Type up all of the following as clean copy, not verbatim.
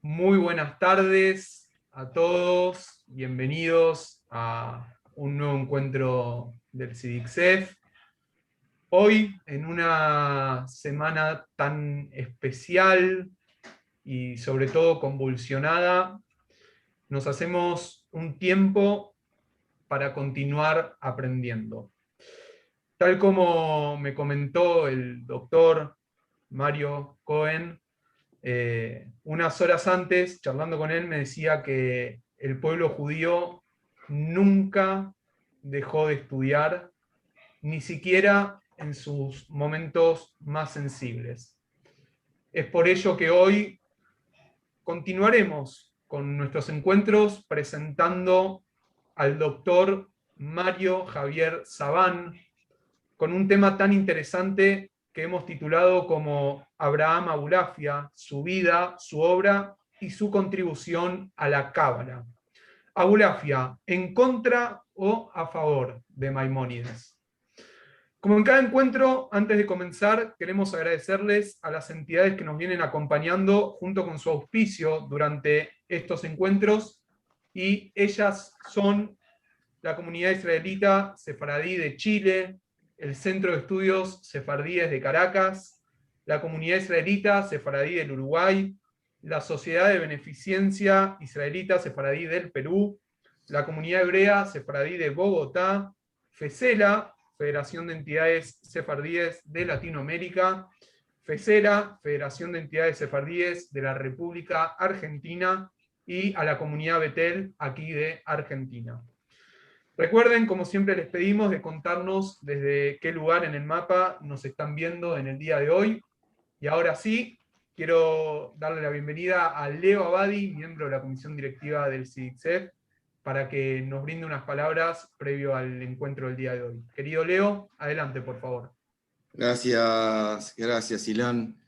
Muy buenas tardes a todos, bienvenidos a un nuevo encuentro del CIDICSEF. Hoy, en una semana tan especial y sobre todo convulsionada, nos hacemos un tiempo para continuar aprendiendo. Tal como me comentó el doctor Mario Cohen, unas horas antes, charlando con él, me decía que el pueblo judío nunca dejó de estudiar, ni siquiera en sus momentos más sensibles. Es por ello que hoy continuaremos con nuestros encuentros presentando al doctor Mario Javier Sabán con un tema tan interesante que hemos titulado como Abraham Abulafia, su vida, su obra y su contribución a la Cábala. Abulafia, ¿en contra o a favor de Maimónides? Como en cada encuentro, antes de comenzar, queremos agradecerles a las entidades que nos vienen acompañando junto con su auspicio durante estos encuentros, y ellas son la comunidad israelita sefaradí de Chile, el Centro de Estudios Sefardíes de Caracas, la comunidad israelita sefaradí del Uruguay, la Sociedad de Beneficencia Israelita Sefaradí del Perú, la comunidad hebrea sefaradí de Bogotá, FESELA, Federación de Entidades Sefardíes de Latinoamérica, FESERA, Federación de Entidades Sefardíes de la República Argentina, y a la comunidad Betel, aquí de Argentina. Recuerden, como siempre les pedimos, de contarnos desde qué lugar en el mapa nos están viendo en el día de hoy. Y ahora sí, quiero darle la bienvenida a Leo Abadi, miembro de la comisión directiva del CIDICSEF, para que nos brinde unas palabras previo al encuentro del día de hoy. Querido Leo, adelante, por favor. Gracias, Ilan.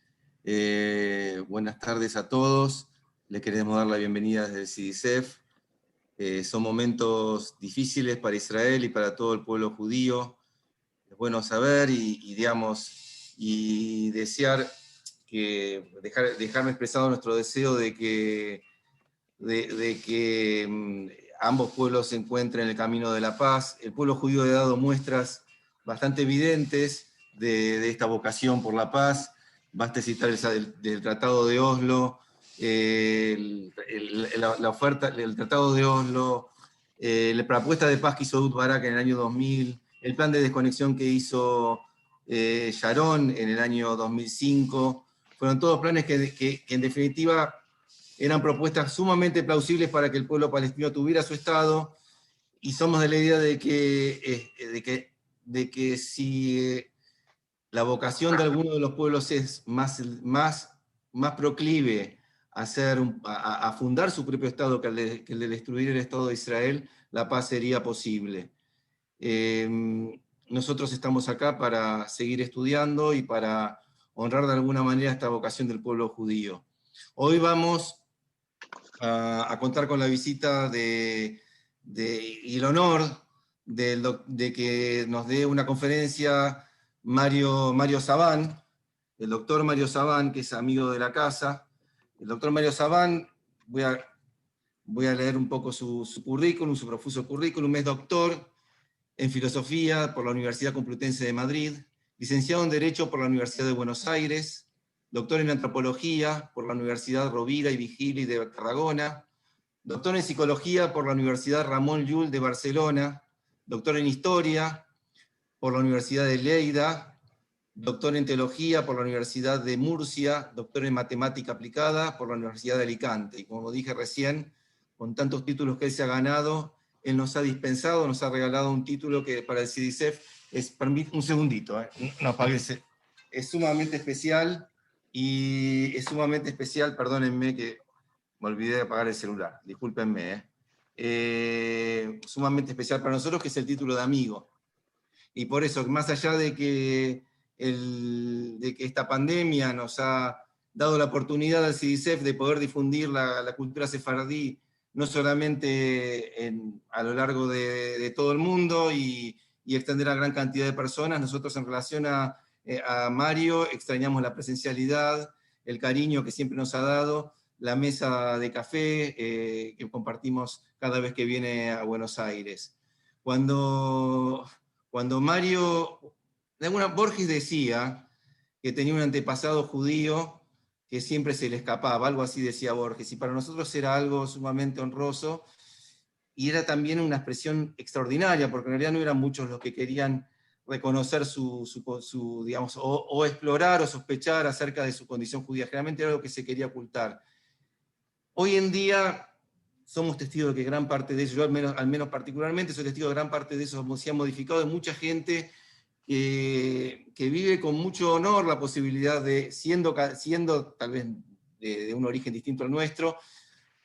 Buenas tardes a todos. Les queremos dar la bienvenida desde el CIDICSEF. Son momentos difíciles para Israel y para todo el pueblo judío. Es bueno saber y desear dejarme expresado nuestro deseo de que ambos pueblos se encuentren en el camino de la paz. El pueblo judío ha dado muestras bastante evidentes de esta vocación por la paz. Basta citar del Tratado de Oslo, la oferta del Tratado de Oslo, la propuesta de paz que hizo Ehud Barak en el año 2000, el plan de desconexión que hizo Sharon en el año 2005. Fueron todos planes que en definitiva eran propuestas sumamente plausibles para que el pueblo palestino tuviera su Estado, y somos de la idea de que si la vocación de alguno de los pueblos es más proclive a fundar su propio Estado que el de destruir el Estado de Israel, la paz sería posible. Nosotros estamos acá para seguir estudiando y para honrar de alguna manera esta vocación del pueblo judío. Hoy vamos a contar con la visita y el honor de que nos dé una conferencia Mario Sabán, el doctor Mario Sabán, que es amigo de la casa. El doctor Mario Sabán, voy a leer un poco su currículum, su profuso currículum. Es doctor en Filosofía por la Universidad Complutense de Madrid, licenciado en Derecho por la Universidad de Buenos Aires, doctor en Antropología por la Universidad Rovira y Vigili de Tarragona, doctor en Psicología por la Universidad Ramon Llull de Barcelona, doctor en Historia por la Universidad de Lleida, doctor en Teología por la Universidad de Murcia, doctor en Matemática Aplicada por la Universidad de Alicante. Y como dije recién, con tantos títulos que él se ha ganado, él nos ha dispensado, nos ha regalado un título que para el CIDICSEF es, un segundito, no apaguese, es sumamente especial, perdónenme que me olvidé de apagar el celular, discúlpenme, sumamente especial para nosotros, que es el título de amigo. Y por eso, más allá de que esta pandemia nos ha dado la oportunidad al CIDICSEF de poder difundir la cultura sefardí, no solamente a lo largo de todo el mundo y extender a gran cantidad de personas, nosotros en relación a Mario extrañamos la presencialidad, el cariño que siempre nos ha dado, la mesa de café que compartimos cada vez que viene a Buenos Aires. Cuando Mario, Borges decía que tenía un antepasado judío que siempre se le escapaba, algo así decía Borges, y para nosotros era algo sumamente honroso, y era también una expresión extraordinaria, porque en realidad no eran muchos los que querían reconocer digamos, o explorar o sospechar acerca de su condición judía. Generalmente era algo que se quería ocultar. Hoy en día somos testigos de que gran parte de eso, yo al menos particularmente soy testigo de gran parte de eso se ha modificado, de mucha gente que vive con mucho honor la posibilidad de, siendo tal vez de un origen distinto al nuestro,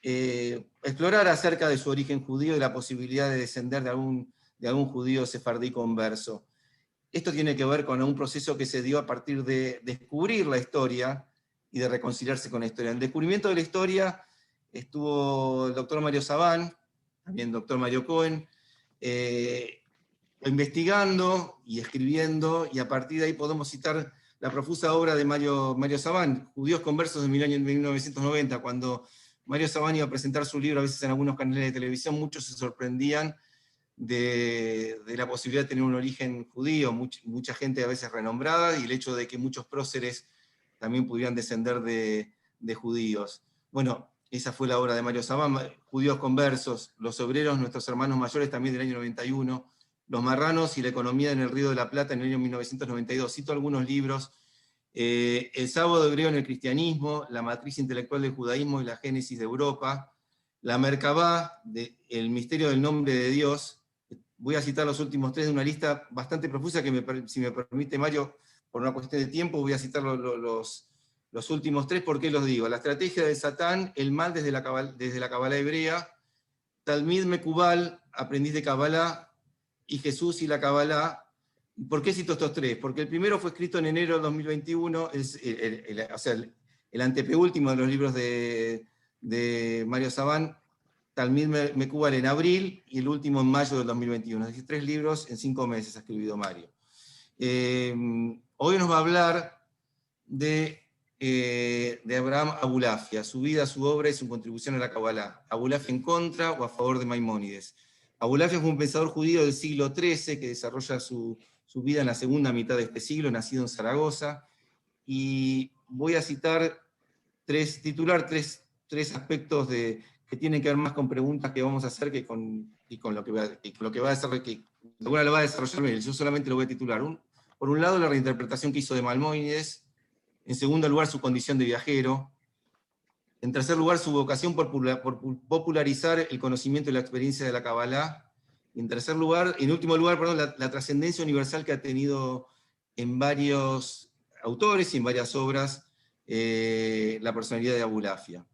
explorar acerca de su origen judío y la posibilidad de descender de algún judío sefardí converso. Esto tiene que ver con un proceso que se dio a partir de descubrir la historia y de reconciliarse con la historia. En el descubrimiento de la historia estuvo el doctor Mario Sabán, también el doctor Mario Cohen, investigando y escribiendo, y a partir de ahí podemos citar la profusa obra de Mario Sabán, Judíos Conversos de 1990, cuando Mario Sabán iba a presentar su libro, a veces en algunos canales de televisión, muchos se sorprendían de la posibilidad de tener un origen judío, mucha gente a veces renombrada, y el hecho de que muchos próceres también pudieran descender de judíos. Bueno, esa fue la obra de Mario Sabán, Judíos Conversos, Los Obreros, Nuestros Hermanos Mayores, también del año 91, Los Marranos y la Economía en el Río de la Plata en el año 1992. Cito algunos libros. El Sábado Hebreo en el Cristianismo, La Matriz Intelectual del Judaísmo y la Génesis de Europa, La Merkabá, El Misterio del Nombre de Dios. Voy a citar los últimos tres de una lista bastante profusa que, si me permite Mario, por una cuestión de tiempo, voy a citar los últimos tres. ¿Por qué los digo? La estrategia de Satán, el mal desde la Kabbalah hebrea, Talmid Mekubal, aprendiz de Kabbalah, y Jesús y la Kabbalah. ¿Por qué cito estos tres? Porque el primero fue escrito en enero del 2021, es el antepenúltimo de los libros de Mario Sabán, Talmid Mekubal en abril, y el último en mayo del 2021. Es decir, 3 libros en 5 meses ha escrito Mario. Hoy nos va a hablar de Abraham Abulafia, su vida, su obra y su contribución a la Kabbalah. Abulafia en contra o a favor de Maimónides. Abulafia fue un pensador judío del siglo XIII que desarrolla su vida en la segunda mitad de este siglo, nacido en Zaragoza, y voy a citar tres aspectos que tienen que ver más con preguntas que vamos a hacer que con lo que va a desarrollar, que alguna lo va a desarrollar bien. Yo solamente lo voy a titular. Por un lado, la reinterpretación que hizo de Maimónides. En segundo lugar, su condición de viajero. En tercer lugar, su vocación por popularizar el conocimiento y la experiencia de la Kabbalah. Y en último lugar, la trascendencia universal que ha tenido en varios autores y en varias obras la personalidad de Abulafia.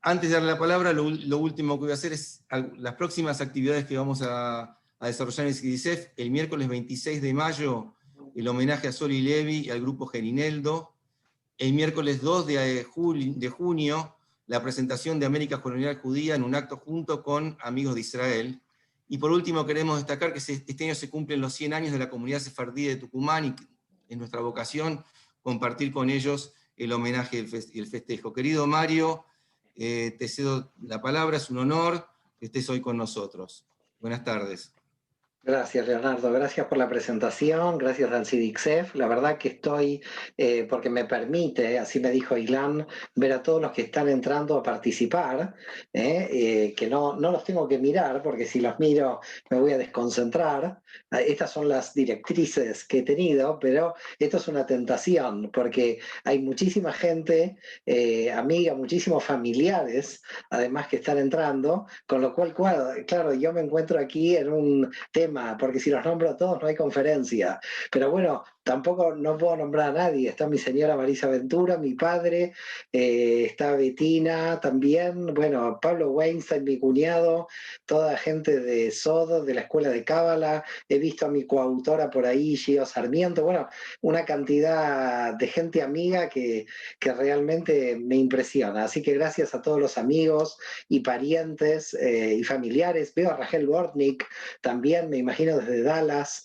Antes de darle la palabra, lo último que voy a hacer es las próximas actividades que vamos a desarrollar en SCDICEF. El miércoles 26 de mayo, el homenaje a Soli Levi y al grupo Gerineldo. El miércoles 2 de junio, la presentación de América Colonial Judía en un acto junto con Amigos de Israel. Y por último, queremos destacar que este año se cumplen los 100 años de la comunidad sefardí de Tucumán, y es nuestra vocación compartir con ellos el homenaje y el festejo. Querido Mario, te cedo la palabra, es un honor que estés hoy con nosotros. Buenas tardes. Gracias, Leonardo. Gracias por la presentación. Gracias al CIDICSEF. La verdad que estoy, porque me permite, así me dijo Ilan, ver a todos los que están entrando a participar, que no los tengo que mirar, porque si los miro me voy a desconcentrar. Estas son las directrices que he tenido, pero esto es una tentación, porque hay muchísima gente, amiga, muchísimos familiares, además que están entrando, con lo cual, claro, yo me encuentro aquí en un tema, porque si los nombro a todos no hay conferencia. Pero bueno, tampoco no puedo nombrar a nadie. Está mi señora Marisa Ventura, mi padre, está Betina también, bueno, Pablo Weinstein, mi cuñado, toda gente de Sodo, de la Escuela de Cábala. He visto a mi coautora por ahí, Gio Sarmiento. Bueno, una cantidad de gente amiga que realmente me impresiona. Así que gracias a todos los amigos y parientes y familiares. Veo a Rachel Bortnik también, me imagino desde Dallas,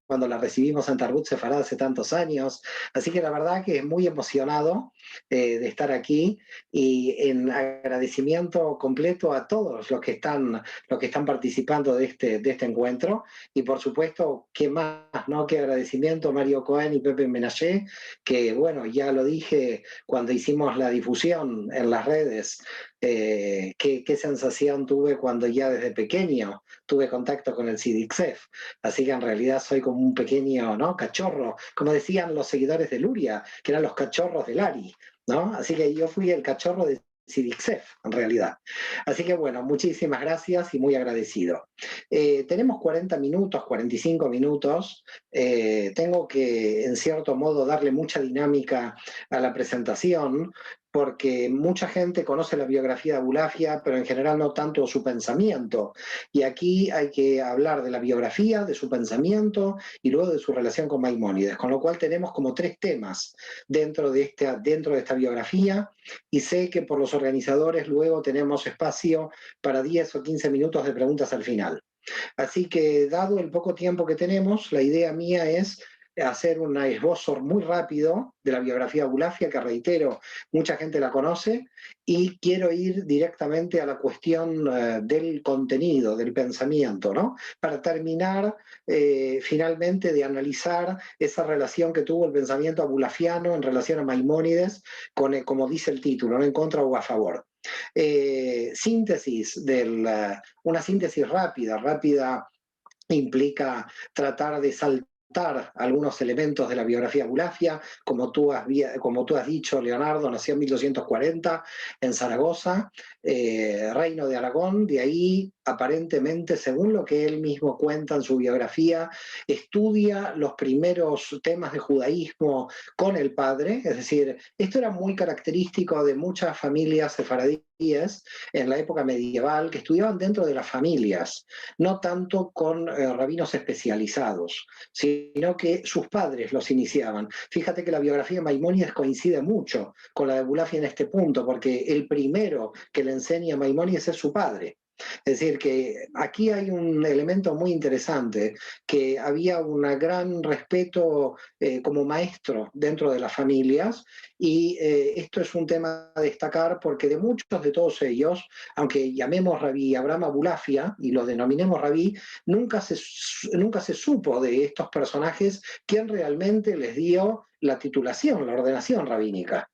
cuando la recibimos en Tarbut Sefarad hace tantos años. Así que la verdad que es muy emocionado de estar aquí, y en agradecimiento completo a todos los que están participando de este encuentro. Y por supuesto, qué más, ¿no? Qué agradecimiento a Mario Cohen y Pepe Menaché, que bueno, ya lo dije cuando hicimos la difusión en las redes, qué sensación tuve cuando ya desde pequeño tuve contacto con el CIDICSEF. Así que en realidad soy como un pequeño, ¿no?, cachorro, como decían los seguidores de Luria, que eran los cachorros de Lari, ¿no? Así que yo fui el cachorro de CIDICSEF, en realidad. Así que bueno, muchísimas gracias y muy agradecido. Tenemos 40 minutos, 45 minutos. Tengo que, en cierto modo, darle mucha dinámica a la presentación, porque mucha gente conoce la biografía de Abulafia, pero en general no tanto su pensamiento. Y aquí hay que hablar de la biografía, de su pensamiento y luego de su relación con Maimónides, con lo cual tenemos como 3 temas dentro de esta biografía, y sé que por los organizadores luego tenemos espacio para 10 o 15 minutos de preguntas al final. Así que, dado el poco tiempo que tenemos, la idea mía es hacer un esbozo muy rápido de la biografía de Abulafia, que reitero, mucha gente la conoce, y quiero ir directamente a la cuestión del contenido, del pensamiento, ¿no? Para terminar finalmente de analizar esa relación que tuvo el pensamiento abulafiano en relación a Maimónides, como dice el título, ¿no?, en contra o a favor. Una síntesis rápida implica tratar de saltar algunos elementos de la biografía de Abulafia. Como tú has dicho, Leonardo nació en 1240 en Zaragoza, Reino de Aragón. De ahí, aparentemente, según lo que él mismo cuenta en su biografía, estudia los primeros temas de judaísmo con el padre. Es decir, esto era muy característico de muchas familias sefaradíes en la época medieval, que estudiaban dentro de las familias, no tanto con rabinos especializados, sino que sus padres los iniciaban. Fíjate que la biografía de Maimónides coincide mucho con la de Abulafia en este punto, porque el primero que le enseña a Maimónides es su padre. Es decir, que aquí hay un elemento muy interesante, que había un gran respeto como maestro dentro de las familias, y esto es un tema a destacar, porque de muchos de todos ellos, aunque llamemos Rabí Abraham Abulafia y lo denominemos Rabí, nunca se supo de estos personajes quién realmente les dio la titulación, la ordenación rabínica.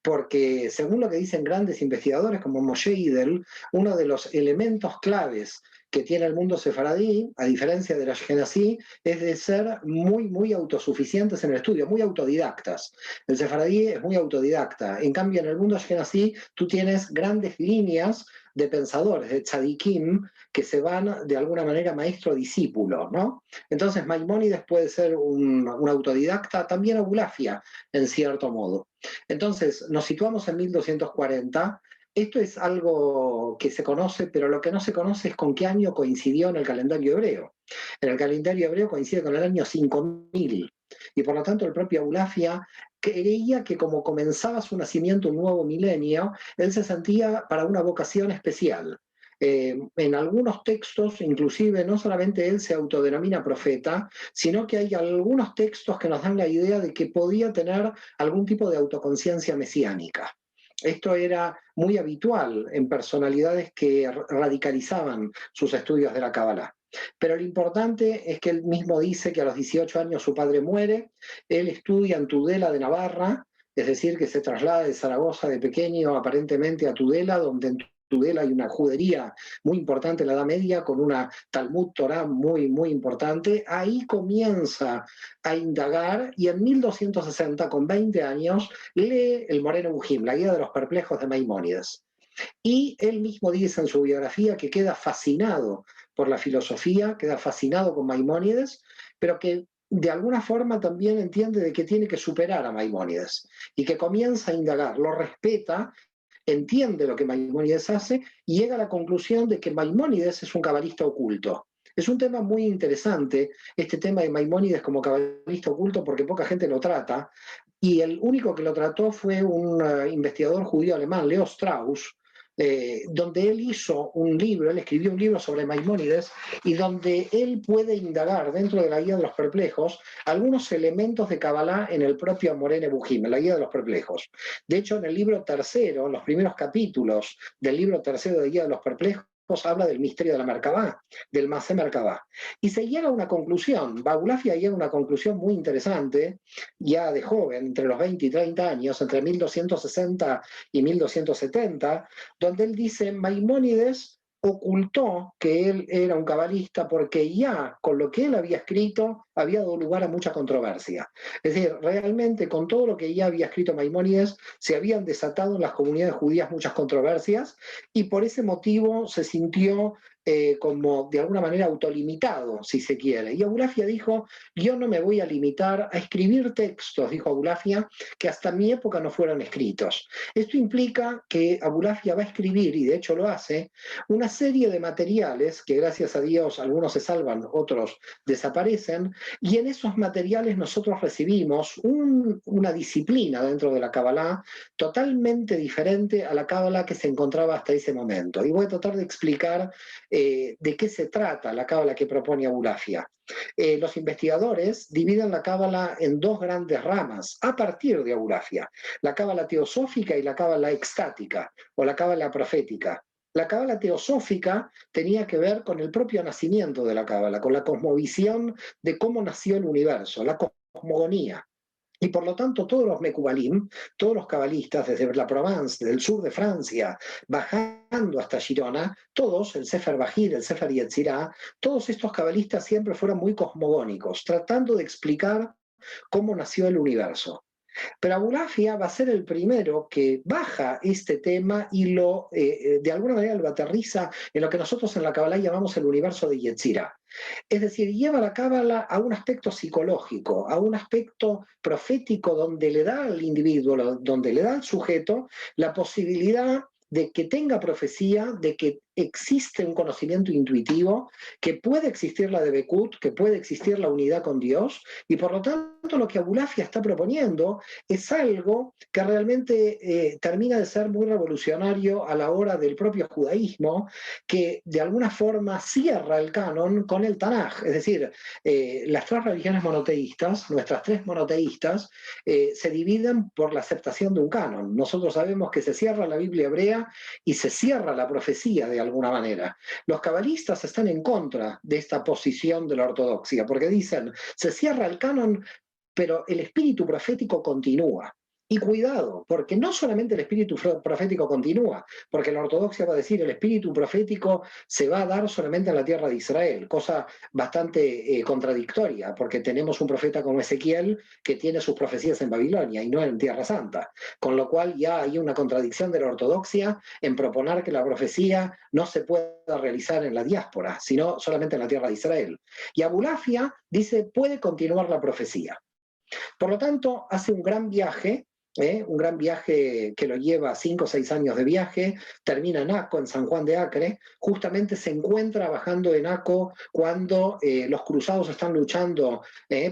Porque, según lo que dicen grandes investigadores como Moshe Idel, uno de los elementos claves que tiene el mundo sefaradí, a diferencia del ashkenazí, es de ser muy autosuficientes en el estudio, muy autodidactas. El sefaradí es muy autodidacta. En cambio, en el mundo ashkenazí tú tienes grandes líneas de pensadores, de tzadikim, que se van de alguna manera maestro-discípulo, ¿no? Entonces Maimónides puede ser un autodidacta, también Abulafia, en cierto modo. Entonces, nos situamos en 1240. Esto es algo que se conoce, pero lo que no se conoce es con qué año coincidió en el calendario hebreo. En el calendario hebreo coincide con el año 5000, y por lo tanto el propio Abulafia creía que, como comenzaba su nacimiento un nuevo milenio, él se sentía para una vocación especial. En algunos textos, inclusive, no solamente él se autodenomina profeta, sino que hay algunos textos que nos dan la idea de que podía tener algún tipo de autoconciencia mesiánica. Esto era muy habitual en personalidades que radicalizaban sus estudios de la Cábala. Pero lo importante es que él mismo dice que a los 18 años su padre muere. Él estudia en Tudela de Navarra, es decir, que se traslada de Zaragoza de pequeño aparentemente a Tudela, donde en Tudela hay una judería muy importante en la Edad Media, con una Talmud Torah muy importante. Ahí comienza a indagar, y en 1260, con 20 años, lee el Moreno Bujim, la guía de los perplejos de Maimónides. Y él mismo dice en su biografía que queda fascinado por la filosofía, queda fascinado con Maimónides, pero que de alguna forma también entiende de que tiene que superar a Maimónides, y que comienza a indagar, lo respeta, entiende lo que Maimónides hace, y llega a la conclusión de que Maimónides es un cabalista oculto. Es un tema muy interesante, este tema de Maimónides como cabalista oculto, porque poca gente lo trata, y el único que lo trató fue un investigador judío alemán, Leo Strauss, donde él hizo un libro, él escribió un libro sobre Maimónides, y donde él puede indagar dentro de la Guía de los Perplejos algunos elementos de Kabbalah en el propio Moreh Nebuchim, en la Guía de los Perplejos. De hecho, en el libro tercero, los primeros capítulos del libro tercero de Guía de los Perplejos, habla del misterio de la Merkabah, del Masé Merkabah. Y se llega a una conclusión, Abulafia llega a una conclusión muy interesante, ya de joven, entre los 20 y 30 años, entre 1260 y 1270, donde él dice, Maimónides ocultó que él era un cabalista porque ya con lo que él había escrito había dado lugar a mucha controversia. Es decir, realmente con todo lo que ya había escrito Maimónides se habían desatado en las comunidades judías muchas controversias y por ese motivo se sintió como de alguna manera autolimitado, si se quiere. Y Abulafia dijo, yo no me voy a limitar a escribir textos, dijo Abulafia, que hasta mi época no fueron escritos. Esto implica que Abulafia va a escribir, y de hecho lo hace, una serie de materiales que gracias a Dios algunos se salvan, otros desaparecen, y en esos materiales nosotros recibimos una disciplina dentro de la Kabbalah totalmente diferente a la Kabbalah que se encontraba hasta ese momento. Y voy a tratar de explicar de qué se trata la Cábala que propone Abulafia. Los investigadores dividen la Cábala en dos grandes ramas a partir de Abulafia, la Cábala teosófica y la Cábala extática, o la Cábala profética. La Cábala teosófica tenía que ver con el propio nacimiento de la Cábala, con la cosmovisión de cómo nació el universo, la cosmogonía. Y por lo tanto todos los Mekubalim, todos los cabalistas, desde la Provence, del sur de Francia, bajando hasta Girona, todos, el Sefer Bajir, el Sefer Yetzirah, todos estos cabalistas siempre fueron muy cosmogónicos, tratando de explicar cómo nació el universo. Pero Abulafia va a ser el primero que baja este tema y de alguna manera lo aterriza en lo que nosotros en la Kabbalah llamamos el universo de Yetzirah. Es decir, lleva la Cábala a un aspecto psicológico, a un aspecto profético donde le da al individuo, donde le da al sujeto la posibilidad de que tenga profecía, de que existe un conocimiento intuitivo, que puede existir la Debekut, que puede existir la unidad con Dios, y por lo tanto lo que Abulafia está proponiendo es algo que realmente termina de ser muy revolucionario a la hora del propio judaísmo, que de alguna forma cierra el canon con el Tanaj. Es decir, las tres religiones monoteístas, nuestras tres monoteístas, se dividen por la aceptación de un canon. Nosotros sabemos que se cierra la Biblia hebrea y se cierra la profecía de alguna manera. Los cabalistas están en contra de esta posición de la ortodoxia, porque dicen, se cierra el canon, pero el espíritu profético continúa. Y cuidado, porque no solamente el espíritu profético continúa, porque la ortodoxia va a decir el espíritu profético se va a dar solamente en la tierra de Israel, cosa bastante contradictoria, porque tenemos un profeta como Ezequiel que tiene sus profecías en Babilonia y no en Tierra Santa, con lo cual ya hay una contradicción de la ortodoxia en proponer que la profecía no se pueda realizar en la diáspora, sino solamente en la tierra de Israel. Y Abulafia dice, puede continuar la profecía. Por lo tanto, hace un gran viaje que lo lleva 5 o 6 años de viaje, termina en Aco, en San Juan de Acre, justamente se encuentra bajando en Aco cuando los cruzados están luchando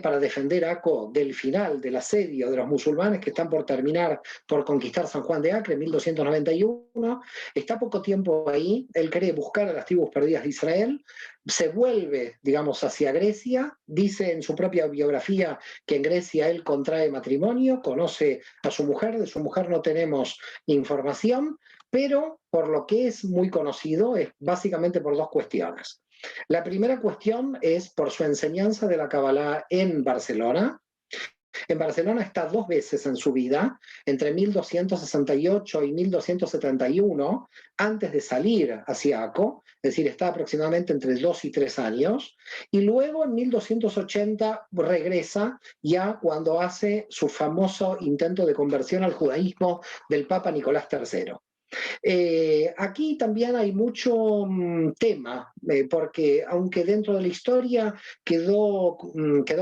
para defender Aco del final del asedio de los musulmanes que están por terminar por conquistar San Juan de Acre en 1291, está poco tiempo ahí, él cree buscar a las tribus perdidas de Israel, se vuelve, digamos, hacia Grecia, dice en su propia biografía que en Grecia él contrae matrimonio, conoce a su mujer, de su mujer no tenemos información, pero por lo que es muy conocido es básicamente por dos cuestiones. La primera cuestión es por su enseñanza de la Kabbalah en Barcelona. En Barcelona está 2 veces en su vida, entre 1268 y 1271, antes de salir hacia Aco, es decir, está aproximadamente entre 2 y 3 años, y luego en 1280 regresa ya cuando hace su famoso intento de conversión al judaísmo del Papa Nicolás III. Aquí también hay mucho tema, porque aunque dentro de la historia quedó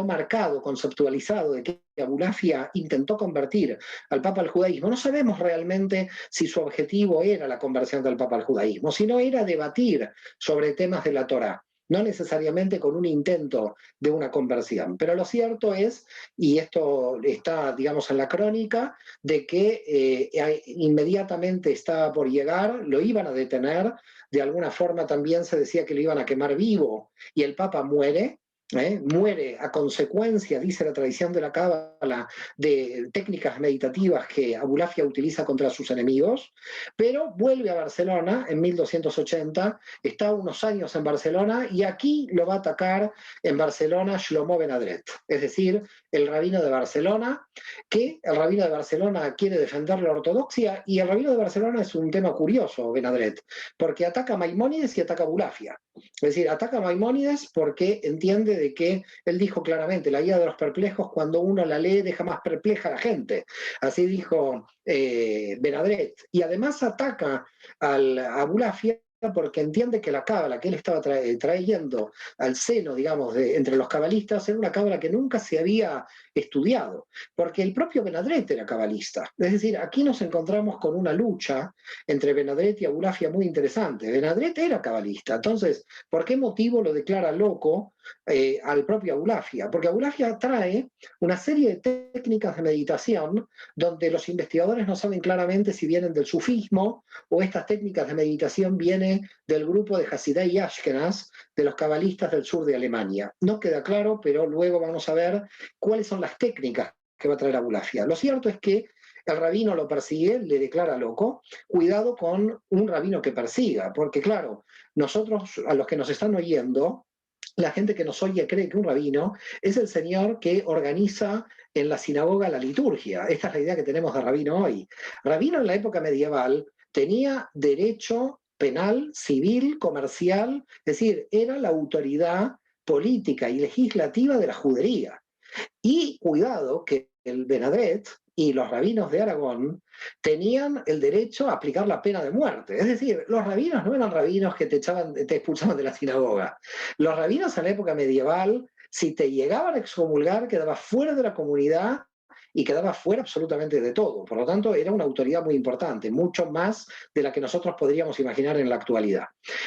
marcado, conceptualizado de que Abulafia intentó convertir al Papa al judaísmo, no sabemos realmente si su objetivo era la conversión del Papa al judaísmo, sino era debatir sobre temas de la Torá. no necesariamente con un intento de una conversión. Pero lo cierto es, y esto está, digamos, en la crónica, de que inmediatamente estaba por llegar, lo iban a detener, de alguna forma también se decía que lo iban a quemar vivo, y el Papa muere. Muere a consecuencia, dice la tradición de la Cábala, de técnicas meditativas que Abulafia utiliza contra sus enemigos, pero vuelve a Barcelona en 1280, está unos años en Barcelona y aquí lo va a atacar en Barcelona Shlomo Ben Adret, es decir, el rabino de Barcelona, que el rabino de Barcelona quiere defender la ortodoxia, y el rabino de Barcelona es un tema curioso, Ben Adret, porque ataca a Maimónides y ataca a Abulafia. Es decir, ataca a Maimónides porque entiende de que él dijo claramente, la guía de los perplejos, cuando uno la lee deja más perpleja a la gente. Así dijo Ben Adret. Y además ataca a Abulafia porque entiende que la cábala que él estaba trayendo al seno, digamos, entre los cabalistas, era una cábala que nunca se había estudiado, porque el propio Ben Adret era cabalista. Es decir, aquí nos encontramos con una lucha entre Ben Adret y Abulafia muy interesante. Ben Adret era cabalista, entonces, ¿por qué motivo lo declara loco al propio Abulafia? Porque Abulafia trae una serie de técnicas de meditación donde los investigadores no saben claramente si vienen del sufismo o estas técnicas de meditación vienen del grupo de Hasidai y Ashkenaz, de los cabalistas del sur de Alemania. No queda claro, pero luego vamos a ver cuáles son las técnicas que va a traer Abulafia. Lo cierto es que el rabino lo persigue, le declara loco. Cuidado con un rabino que persiga, porque claro, nosotros, a los que nos están oyendo, la gente que nos oye cree que un rabino es el señor que organiza en la sinagoga la liturgia. Esta es la idea que tenemos de rabino hoy. Rabino en la época medieval tenía derecho penal, civil, comercial, es decir, era la autoridad política y legislativa de la judería. Y cuidado que el Ben Adret y los rabinos de Aragón tenían el derecho a aplicar la pena de muerte. Es decir, los rabinos no eran rabinos que te expulsaban de la sinagoga. Los rabinos en la época medieval, si te llegaban a excomulgar, quedabas fuera de la comunidad y quedaba fuera absolutamente de todo. Por lo tanto, era una autoridad muy importante, mucho más de la que nosotros podríamos imaginar en la actualidad.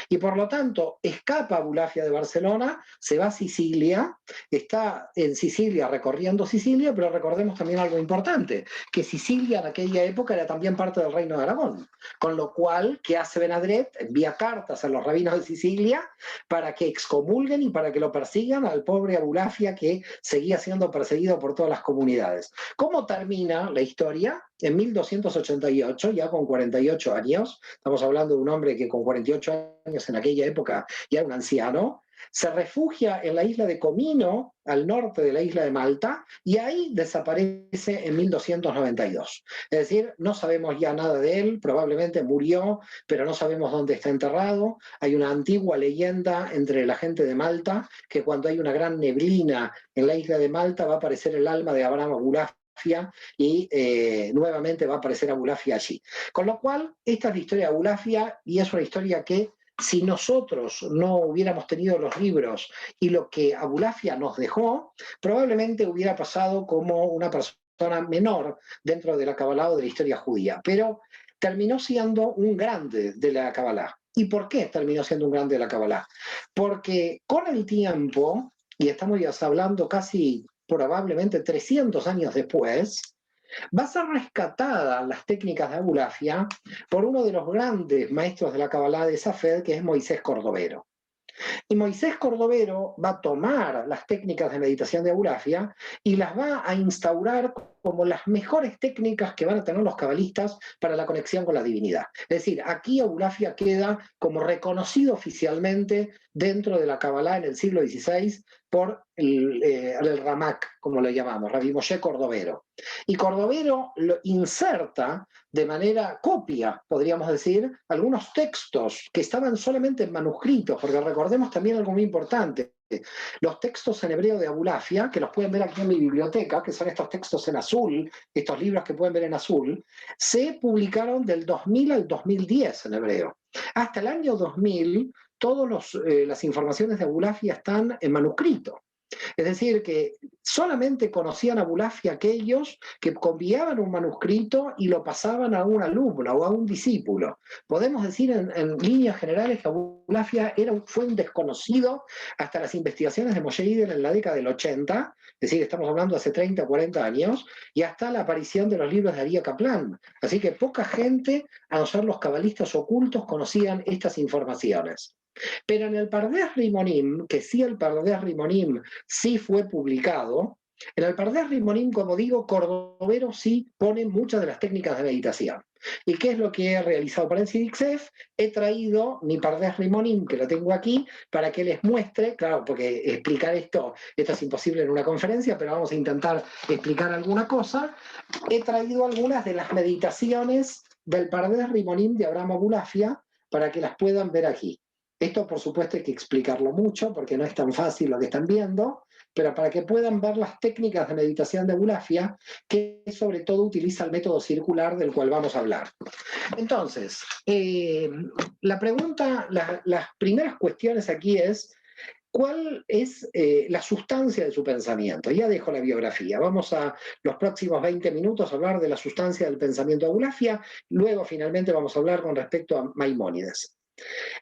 Y por lo tanto, escapa Abulafia de Barcelona, se va a Sicilia, está en Sicilia recorriendo Sicilia, pero recordemos también algo importante, que Sicilia en aquella época era también parte del Reino de Aragón, con lo cual, ¿qué hace Ben Adret? Envía cartas a los rabinos de Sicilia para que excomulguen y para que lo persigan al pobre Abulafia, que seguía siendo perseguido por todas las comunidades. ¿Cómo termina la historia? En 1288, ya con 48 años, estamos hablando de un hombre que con 48 años en aquella época ya era un anciano, se refugia en la isla de Comino, al norte de la isla de Malta, y ahí desaparece en 1292. Es decir, no sabemos ya nada de él, probablemente murió, pero no sabemos dónde está enterrado. Hay una antigua leyenda entre la gente de Malta, que cuando hay una gran neblina en la isla de Malta va a aparecer el alma de Abraham Abulafia y nuevamente va a aparecer Abulafia allí. Con lo cual, esta es la historia de Abulafia y es una historia que si nosotros no hubiéramos tenido los libros y lo que Abulafia nos dejó, probablemente hubiera pasado como una persona menor dentro de la Kabbalah o de la historia judía. Pero terminó siendo un grande de la Kabbalah. ¿Y por qué terminó siendo un grande de la Kabbalah? Porque con el tiempo, y estamos ya hablando casi probablemente 300 años después, va a ser rescatada las técnicas de Abulafia por uno de los grandes maestros de la Kabbalah de Safed, que es Moisés Cordovero. Y Moisés Cordovero va a tomar las técnicas de meditación de Abulafia y las va a instaurar como las mejores técnicas que van a tener los cabalistas para la conexión con la divinidad. Es decir, aquí Abulafia queda como reconocido oficialmente dentro de la Kabbalah en el siglo XVI por el Ramak, como lo llamamos, Rabbi Moshe Cordovero. Y Cordovero lo inserta de manera copia, podríamos decir, algunos textos que estaban solamente en manuscritos, porque recordemos también algo muy importante. Los textos en hebreo de Abulafia, que los pueden ver aquí en mi biblioteca, que son estos textos en azul, estos libros que pueden ver en azul, se publicaron del 2000 al 2010 en hebreo. Hasta el año 2000, todas las informaciones de Abulafia están en manuscrito. Es decir, que solamente conocían a Abulafia aquellos que copiaban un manuscrito y lo pasaban a un alumno o a un discípulo. Podemos decir en líneas generales que Abulafia fue un desconocido hasta las investigaciones de Moshe Idel en la década del 80, es decir, estamos hablando de hace 30 o 40 años, y hasta la aparición de los libros de Aryeh Kaplan. Así que poca gente, a no ser los cabalistas ocultos, conocían estas informaciones. Pero en el Pardes Rimonim, que sí el Pardes Rimonim sí fue publicado, en el Pardes Rimonim, como digo, Cordovero sí pone muchas de las técnicas de meditación. ¿Y qué es lo que he realizado para Ensidik Sef? He traído mi Pardes Rimonim, que lo tengo aquí, para que les muestre, claro, porque explicar esto es imposible en una conferencia, pero vamos a intentar explicar alguna cosa. He traído algunas de las meditaciones del Pardes Rimonim de Abraham Abulafia para que las puedan ver aquí. Esto, por supuesto, hay que explicarlo mucho porque no es tan fácil lo que están viendo, pero para que puedan ver las técnicas de meditación de Abulafia, que sobre todo utiliza el método circular del cual vamos a hablar. Entonces, la pregunta, las primeras cuestiones aquí es, ¿cuál es la sustancia de su pensamiento? Ya dejo la biografía. Vamos a los próximos 20 minutos a hablar de la sustancia del pensamiento de Abulafia, luego finalmente vamos a hablar con respecto a Maimónides.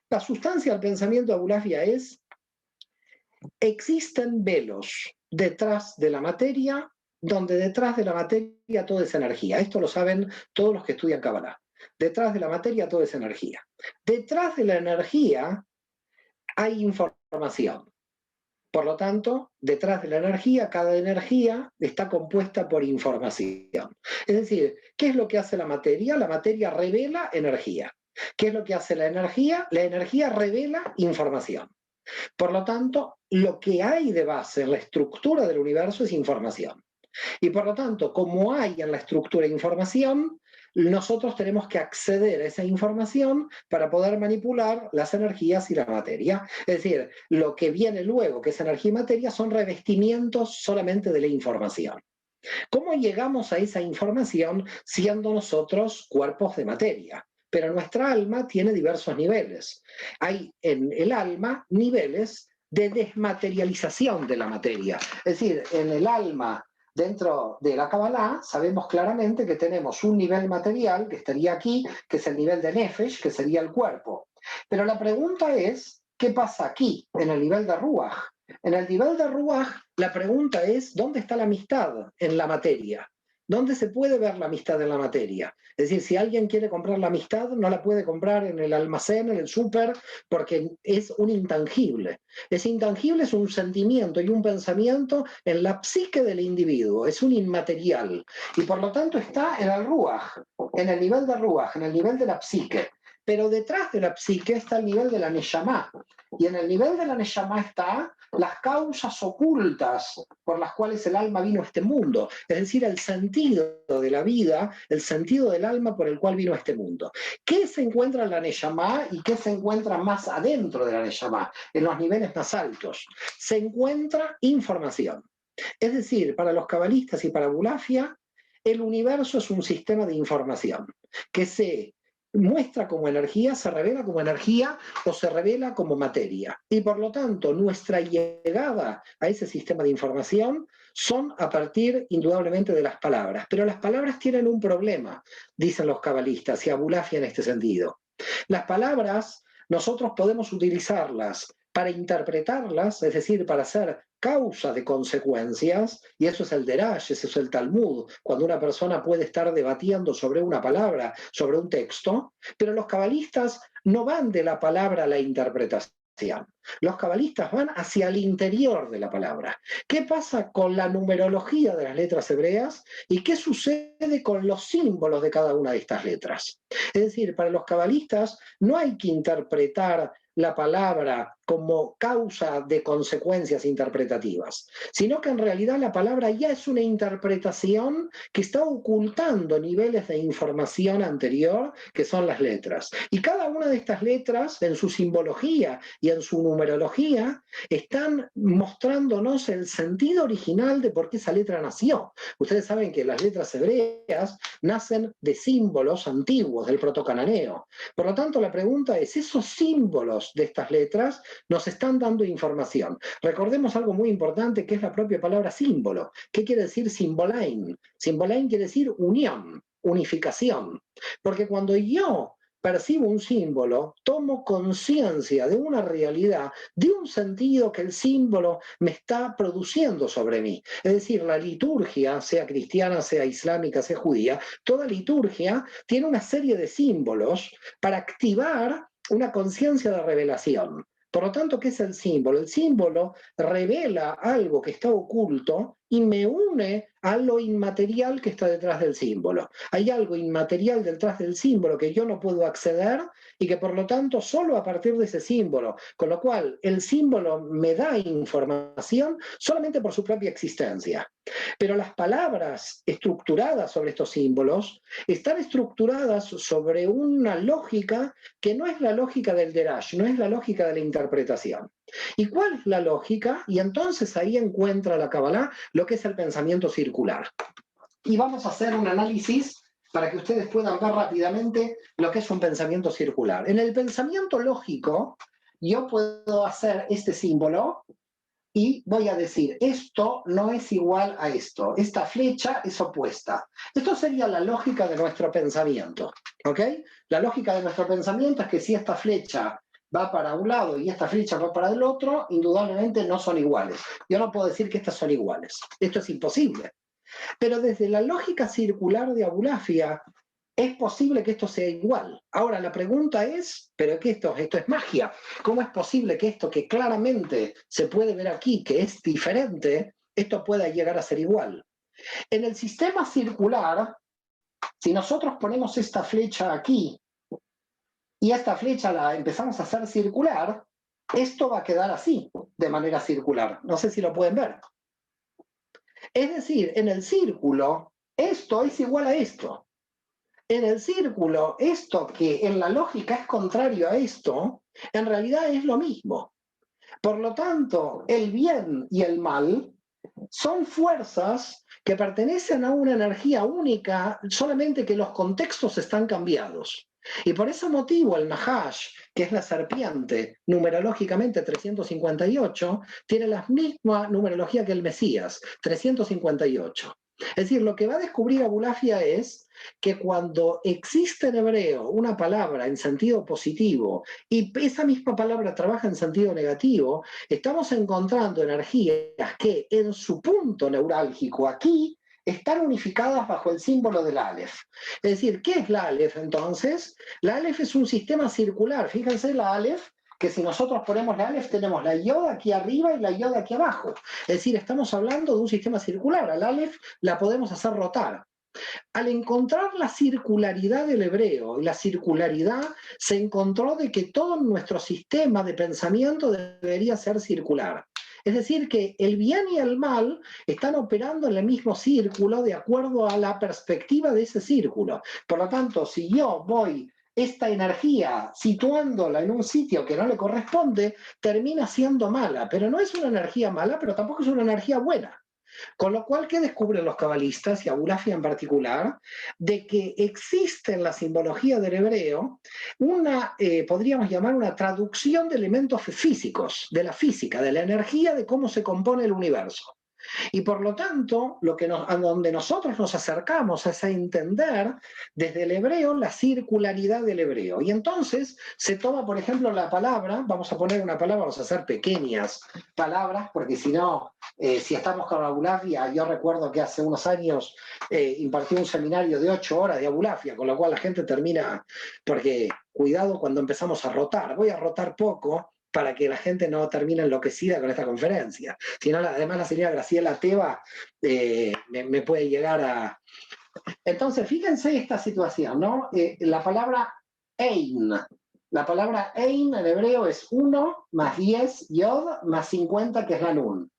La sustancia del pensamiento de Abulafia es: existen velos detrás de la materia, donde detrás de la materia todo es energía. Esto lo saben todos los que estudian Kabbalah. Detrás de la materia todo es energía. Detrás de la energía hay información. Por lo tanto, detrás de la energía, cada energía está compuesta por información. Es decir, ¿qué es lo que hace la materia? La materia revela energía. ¿Qué es lo que hace la energía? La energía revela información. Por lo tanto, lo que hay de base en la estructura del universo es información. Y por lo tanto, como hay en la estructura información, nosotros tenemos que acceder a esa información para poder manipular las energías y la materia. Es decir, lo que viene luego, que es energía y materia, son revestimientos solamente de la información. ¿Cómo llegamos a esa información siendo nosotros cuerpos de materia? Pero nuestra alma tiene diversos niveles. Hay en el alma niveles de desmaterialización de la materia. Es decir, en el alma, dentro de la Kabbalah, sabemos claramente que tenemos un nivel material, que estaría aquí, que es el nivel de Nefesh, que sería el cuerpo. Pero la pregunta es, ¿qué pasa aquí, en el nivel de Ruach? En el nivel de Ruach, la pregunta es, ¿dónde está la amistad en la materia? ¿Dónde se puede ver la amistad en la materia? Es decir, si alguien quiere comprar la amistad, no la puede comprar en el almacén, en el súper, porque es un intangible. Ese intangible es un sentimiento y un pensamiento en la psique del individuo, es un inmaterial. Y por lo tanto está en el Ruach, en el nivel de Ruach, en el nivel de la psique. Pero detrás de la psique está el nivel de la Neshama. Y en el nivel de la Neshama está las causas ocultas por las cuales el alma vino a este mundo, es decir, el sentido de la vida, el sentido del alma por el cual vino a este mundo. ¿Qué se encuentra en la Neshama y qué se encuentra más adentro de la Neshama, en los niveles más altos? Se encuentra información. Es decir, para los cabalistas y para Abulafia, el universo es un sistema de información que se muestra como energía, se revela como energía o se revela como materia. Y por lo tanto, nuestra llegada a ese sistema de información son a partir indudablemente de las palabras. Pero las palabras tienen un problema, dicen los cabalistas y Abulafia en este sentido. Las palabras nosotros podemos utilizarlas para interpretarlas, es decir, para hacer causa de consecuencias, y eso es el Derash, eso es el Talmud, cuando una persona puede estar debatiendo sobre una palabra, sobre un texto, pero los cabalistas no van de la palabra a la interpretación. Los cabalistas van hacia el interior de la palabra. ¿Qué pasa con la numerología de las letras hebreas y qué sucede con los símbolos de cada una de estas letras? Es decir, para los cabalistas no hay que interpretar la palabra como causa de consecuencias interpretativas, sino que en realidad la palabra ya es una interpretación que está ocultando niveles de información anterior, que son las letras. Y cada una de estas letras, en su simbología y en su numerología, están mostrándonos el sentido original de por qué esa letra nació. Ustedes saben que las letras hebreas nacen de símbolos antiguos del protocananeo. Por lo tanto, la pregunta es, ¿esos símbolos símbolos de estas letras nos están dando información. Recordemos algo muy importante que es la propia palabra símbolo. ¿Qué quiere decir Symboline? Symboline quiere decir unión, unificación. Porque cuando yo percibo un símbolo, tomo conciencia de una realidad, de un sentido que el símbolo me está produciendo sobre mí. Es decir, la liturgia, sea cristiana, sea islámica, sea judía, toda liturgia tiene una serie de símbolos para activar una conciencia de revelación. Por lo tanto, ¿qué es el símbolo? El símbolo revela algo que está oculto y me une a lo inmaterial que está detrás del símbolo. Hay algo inmaterial detrás del símbolo que yo no puedo acceder y que por lo tanto solo a partir de ese símbolo, con lo cual el símbolo me da información solamente por su propia existencia. Pero las palabras estructuradas sobre estos símbolos están estructuradas sobre una lógica que no es la lógica del Derash, no es la lógica de la interpretación. ¿Y cuál es la lógica? Y entonces ahí encuentra la Kabbalah lo que es el pensamiento circular. Y vamos a hacer un análisis para que ustedes puedan ver rápidamente lo que es un pensamiento circular. En el pensamiento lógico, yo puedo hacer este símbolo y voy a decir, esto no es igual a esto, esta flecha es opuesta. Esto sería la lógica de nuestro pensamiento, ¿ok? La lógica de nuestro pensamiento es que si esta flecha va para un lado y esta flecha va para el otro, indudablemente no son iguales. Yo no puedo decir que estas son iguales. Esto es imposible. Pero desde la lógica circular de Abulafia, es posible que esto sea igual. Ahora, la pregunta es, ¿pero qué esto es magia? ¿Cómo es posible que esto que claramente se puede ver aquí, que es diferente, esto pueda llegar a ser igual? En el sistema circular, si nosotros ponemos esta flecha aquí, y esta flecha la empezamos a hacer circular, esto va a quedar así, de manera circular. No sé si lo pueden ver. Es decir, en el círculo, esto es igual a esto. En el círculo, esto que en la lógica es contrario a esto, en realidad es lo mismo. Por lo tanto, el bien y el mal son fuerzas que pertenecen a una energía única, solamente que los contextos están cambiados. Y por ese motivo el Nahash, que es la serpiente, numerológicamente 358, tiene la misma numerología que el Mesías, 358. Es decir, lo que va a descubrir Abulafia es que cuando existe en hebreo una palabra en sentido positivo y esa misma palabra trabaja en sentido negativo, estamos encontrando energías que en su punto neurálgico aquí están unificadas bajo el símbolo del Aleph. Es decir, ¿qué es la Aleph entonces? La Aleph es un sistema circular. Fíjense la Aleph, que si nosotros ponemos la Aleph tenemos la Yod aquí arriba y la Yod aquí abajo. Es decir, estamos hablando de un sistema circular. Al Aleph la podemos hacer rotar. Al encontrar la circularidad del hebreo, y la circularidad se encontró de que todo nuestro sistema de pensamiento debería ser circular. Es decir, que el bien y el mal están operando en el mismo círculo de acuerdo a la perspectiva de ese círculo. Por lo tanto, si yo voy esta energía situándola en un sitio que no le corresponde, termina siendo mala. Pero no es una energía mala, pero tampoco es una energía buena. Con lo cual, ¿qué descubren los cabalistas, y Abulafia en particular? De que existe en la simbología del hebreo una, podríamos llamar una traducción de elementos físicos, de la física, de la energía, de cómo se compone el universo. Y por lo tanto, a donde nosotros nos acercamos es a entender desde el hebreo la circularidad del hebreo. Y entonces se toma, por ejemplo, la palabra, vamos a poner una palabra, vamos a hacer pequeñas palabras, porque si no, si estamos con Abulafia, yo recuerdo que hace unos años impartí un seminario de 8 horas de Abulafia, con lo cual la gente termina, porque cuidado cuando empezamos a rotar, voy a rotar poco, para que la gente no termine enloquecida con esta conferencia. Si no, además la señora Graciela Teba me puede llegar a... Entonces, fíjense esta situación, ¿no? La palabra Ein. La palabra Ein en hebreo es 1 más 10 Yod más 50, que es la Nun.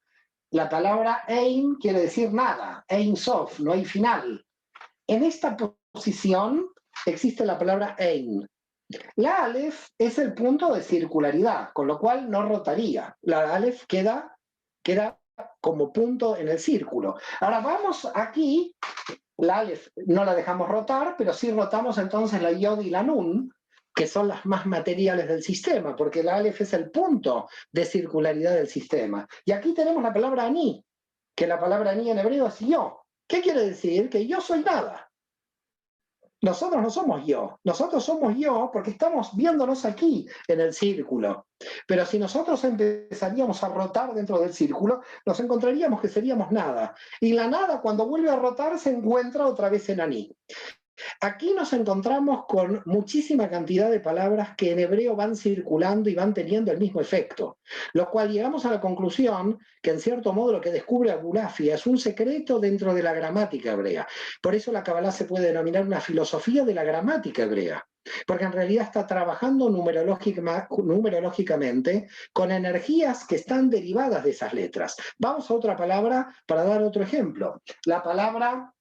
La palabra Ein quiere decir nada, Ein Sof, no hay final. En esta posición existe la palabra Ein. La Aleph es el punto de circularidad, con lo cual no rotaría. La Aleph queda como punto en el círculo. Ahora vamos aquí, la Aleph no la dejamos rotar, pero sí rotamos entonces la Yod y la Nun, que son las más materiales del sistema, porque la Aleph es el punto de circularidad del sistema. Y aquí tenemos la palabra Ani, que la palabra Ani en hebreo es yo. ¿Qué quiere decir? Que yo soy nada. Nosotros no somos yo, nosotros somos yo porque estamos viéndonos aquí en el círculo. Pero si nosotros empezaríamos a rotar dentro del círculo, nos encontraríamos que seríamos nada. Y la nada, cuando vuelve a rotar, se encuentra otra vez en Ani. Aquí nos encontramos con muchísima cantidad de palabras que en hebreo van circulando y van teniendo el mismo efecto, lo cual llegamos a la conclusión que en cierto modo lo que descubre Abulafia es un secreto dentro de la gramática hebrea. Por eso la Kabbalah se puede denominar una filosofía de la gramática hebrea, porque en realidad está trabajando numerológicamente con energías que están derivadas de esas letras. Vamos a otra palabra para dar otro ejemplo. La palabra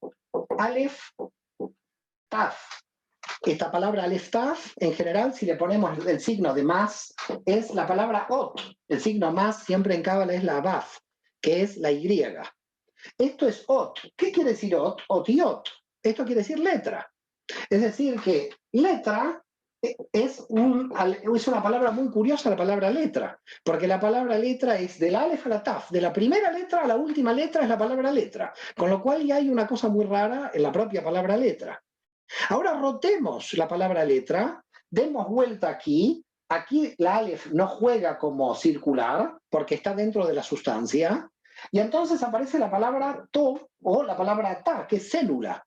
Aleph Taf. Esta palabra Aleph Taf, en general, si le ponemos el signo de más, es la palabra Ot. El signo más siempre en Cábala es la Baf, que es la Y. Esto es Ot. ¿Qué quiere decir Ot? Otiot. Esto quiere decir letra. Es decir, que letra es una palabra muy curiosa, la palabra letra, porque la palabra letra es del Aleph a la Taf, de la primera letra a la última letra es la palabra letra, con lo cual ya hay una cosa muy rara en la propia palabra letra. Ahora rotemos la palabra letra, demos vuelta aquí. Aquí la Aleph no juega como circular porque está dentro de la sustancia. Y entonces aparece la palabra to o la palabra ta, que es célula.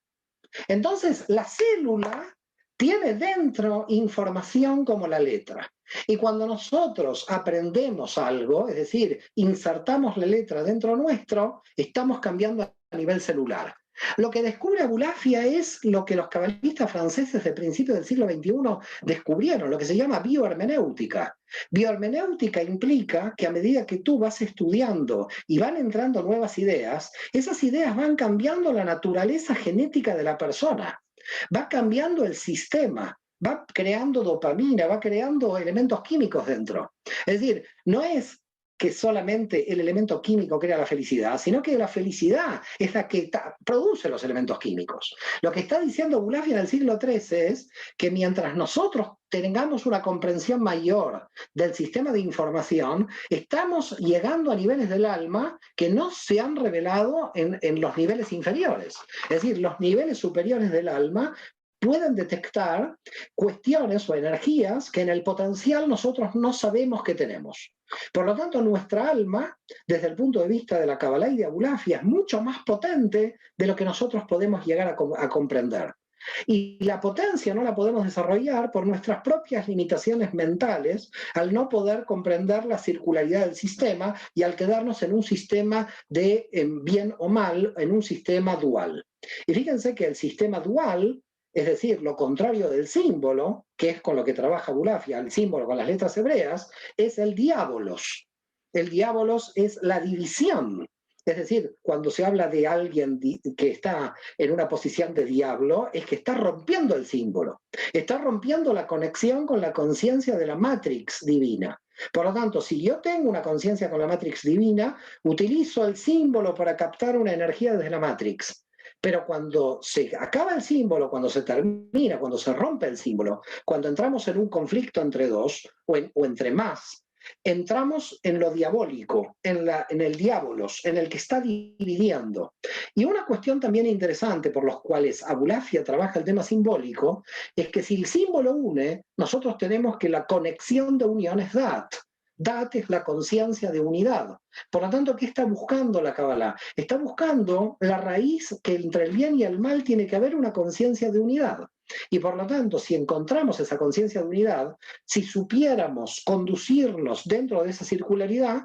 Entonces la célula tiene dentro información como la letra. Y cuando nosotros aprendemos algo, es decir, insertamos la letra dentro nuestro, estamos cambiando a nivel celular. Lo que descubre Abulafia es lo que los cabalistas franceses de principios del siglo XXI descubrieron, lo que se llama biohermenéutica. Biohermenéutica implica que a medida que tú vas estudiando y van entrando nuevas ideas, esas ideas van cambiando la naturaleza genética de la persona, va cambiando el sistema, va creando dopamina, va creando elementos químicos dentro. Es decir, no es que solamente el elemento químico crea la felicidad, sino que la felicidad es la que produce los elementos químicos. Lo que está diciendo Abulafia en el siglo XIII es que mientras nosotros tengamos una comprensión mayor del sistema de información, estamos llegando a niveles del alma que no se han revelado en los niveles inferiores. Es decir, los niveles superiores del alma pueden detectar cuestiones o energías que en el potencial nosotros no sabemos que tenemos. Por lo tanto, nuestra alma, desde el punto de vista de la Kabbalah y de Abulafia, es mucho más potente de lo que nosotros podemos llegar a comprender. Y la potencia no la podemos desarrollar por nuestras propias limitaciones mentales, al no poder comprender la circularidad del sistema y al quedarnos en un sistema de bien o mal, en un sistema dual. Y fíjense que el sistema dual, es decir, lo contrario del símbolo, que es con lo que trabaja Abulafia, el símbolo con las letras hebreas, es el diabolos. El diabolos es la división. Es decir, cuando se habla de alguien que está en una posición de diablo, es que está rompiendo el símbolo. Está rompiendo la conexión con la conciencia de la matrix divina. Por lo tanto, si yo tengo una conciencia con la matrix divina, utilizo el símbolo para captar una energía desde la matrix. Pero cuando se acaba el símbolo, cuando se termina, cuando se rompe el símbolo, cuando entramos en un conflicto entre dos o entre más, entramos en lo diabólico, en el diabolos, en el que está dividiendo. Y una cuestión también interesante por los cuales Abulafia trabaja el tema simbólico es que si el símbolo une, nosotros tenemos que la conexión de unión es Dat. Dat es la conciencia de unidad. Por lo tanto, ¿qué está buscando la Kabbalah? Está buscando la raíz que entre el bien y el mal tiene que haber una conciencia de unidad. Y por lo tanto, si encontramos esa conciencia de unidad, si supiéramos conducirnos dentro de esa circularidad,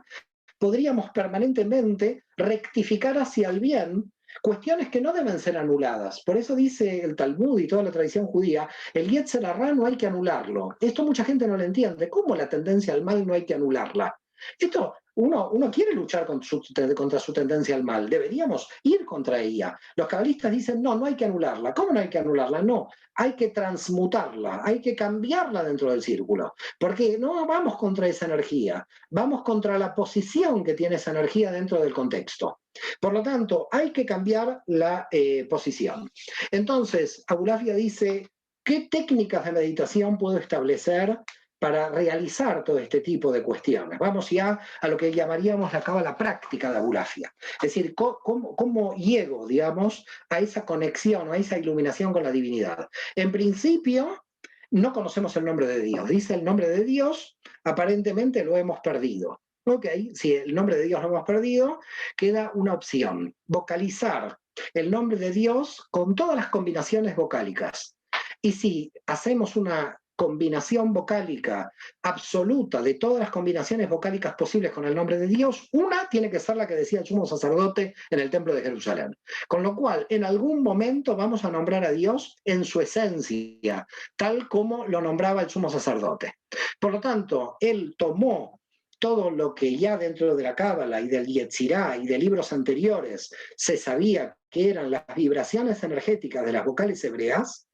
podríamos permanentemente rectificar hacia el bien cuestiones que no deben ser anuladas. Por eso dice el Talmud y toda la tradición judía, el Yetzer Hará no hay que anularlo. Esto mucha gente no lo entiende. ¿Cómo la tendencia al mal no hay que anularla? Esto, uno quiere luchar contra su tendencia al mal, deberíamos ir contra ella. Los cabalistas dicen, no hay que anularla. ¿Cómo no hay que anularla? No, hay que transmutarla, hay que cambiarla dentro del círculo, porque no vamos contra esa energía, vamos contra la posición que tiene esa energía dentro del contexto. Por lo tanto, hay que cambiar la posición. Entonces, Abulafia dice, ¿Qué técnicas de meditación puedo establecer para realizar todo este tipo de cuestiones? Vamos ya a lo que llamaríamos la cábala práctica de Abulafia. Es decir, ¿cómo llego, digamos, a esa conexión, a esa iluminación con la divinidad? En principio, no conocemos el nombre de Dios. Dice el nombre de Dios, aparentemente lo hemos perdido. Ok, si el nombre de Dios lo hemos perdido, queda una opción: vocalizar el nombre de Dios con todas las combinaciones vocálicas. Y si hacemos una combinación vocálica absoluta de todas las combinaciones vocálicas posibles con el nombre de Dios, una tiene que ser la que decía el sumo sacerdote en el templo de Jerusalén. Con lo cual, en algún momento vamos a nombrar a Dios en su esencia, tal como lo nombraba el sumo sacerdote. Por lo tanto, él tomó todo lo que ya dentro de la Cábala y del Yetzirá y de libros anteriores se sabía que eran las vibraciones energéticas de las vocales hebreas.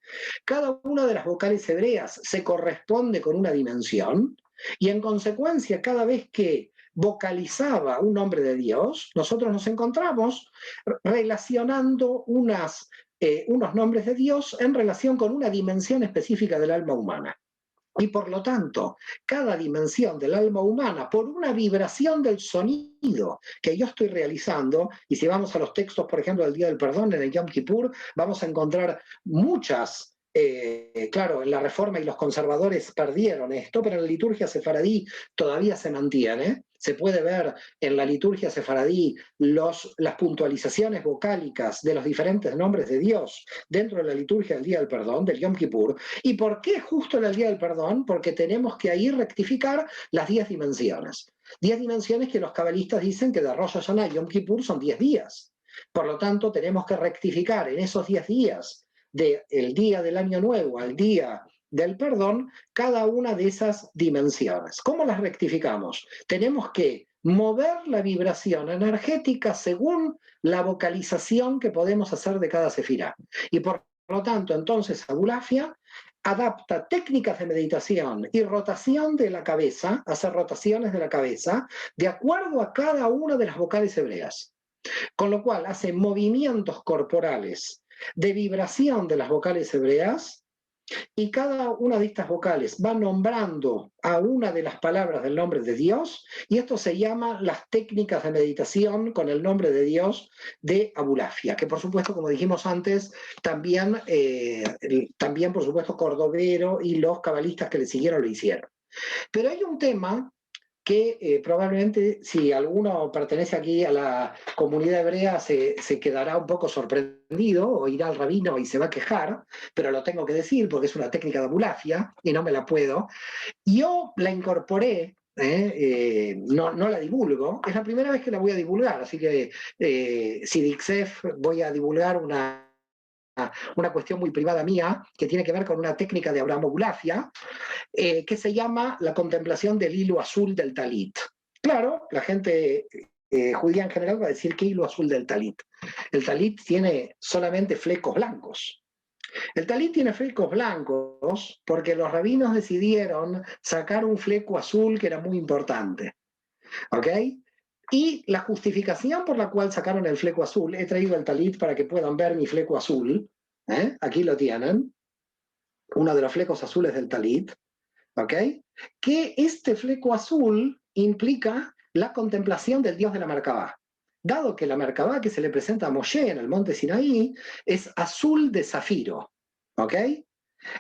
Cada una de las vocales hebreas se corresponde con una dimensión, y en consecuencia, cada vez que vocalizaba un nombre de Dios, nosotros nos encontramos relacionando unos nombres de Dios en relación con una dimensión específica del alma humana. Y por lo tanto, cada dimensión del alma humana, por una vibración del sonido que yo estoy realizando, y si vamos a los textos, por ejemplo, del Día del Perdón, en el Yom Kippur, vamos a encontrar muchas. Claro, en la Reforma y los conservadores perdieron esto, pero en la liturgia sefaradí todavía se mantiene. Se puede ver en la liturgia sefaradí las puntualizaciones vocálicas de los diferentes nombres de Dios dentro de la liturgia del Día del Perdón, del Yom Kippur. ¿Y por qué justo en el Día del Perdón? Porque tenemos que ahí rectificar las 10 dimensiones. 10 dimensiones que los cabalistas dicen que de Rosh Hashanah y Yom Kippur son 10 días. Por lo tanto, tenemos que rectificar en esos 10 días, del día del Año Nuevo al día del perdón, cada una de esas dimensiones. ¿Cómo las rectificamos? Tenemos que mover la vibración energética según la vocalización que podemos hacer de cada sefirá. Y por lo tanto, entonces, Abulafia adapta técnicas de meditación y rotación de la cabeza, hacer rotaciones de la cabeza, de acuerdo a cada una de las vocales hebreas. Con lo cual, hace movimientos corporales de vibración de las vocales hebreas, y cada una de estas vocales va nombrando a una de las palabras del nombre de Dios, y esto se llama las técnicas de meditación con el nombre de Dios de Abulafia, que por supuesto, como dijimos antes, también por supuesto Cordovero y los cabalistas que le siguieron lo hicieron. Pero hay un tema que probablemente, si alguno pertenece aquí a la comunidad hebrea, se quedará un poco sorprendido o irá al rabino y se va a quejar, pero lo tengo que decir porque es una técnica de Abulafia y no me la puedo. Yo la incorporé, no la divulgo, es la primera vez que la voy a divulgar, así que Tziddik Sef voy a divulgar una cuestión muy privada mía que tiene que ver con una técnica de Abraham Abulafia, que se llama la contemplación del hilo azul del talit. Claro, la gente judía en general va a decir ¿qué hilo azul del talit? El talit tiene solamente flecos blancos. El talit tiene flecos blancos porque los rabinos decidieron sacar un fleco azul que era muy importante. ¿Ok? Y la justificación por la cual sacaron el fleco azul, he traído el talit para que puedan ver mi fleco azul, aquí lo tienen, uno de los flecos azules del talit, ¿ok? Que este fleco azul implica la contemplación del Dios de la Merkabá. Dado que la Merkabá que se le presenta a Moshe en el monte Sinaí es azul de zafiro, ¿ok?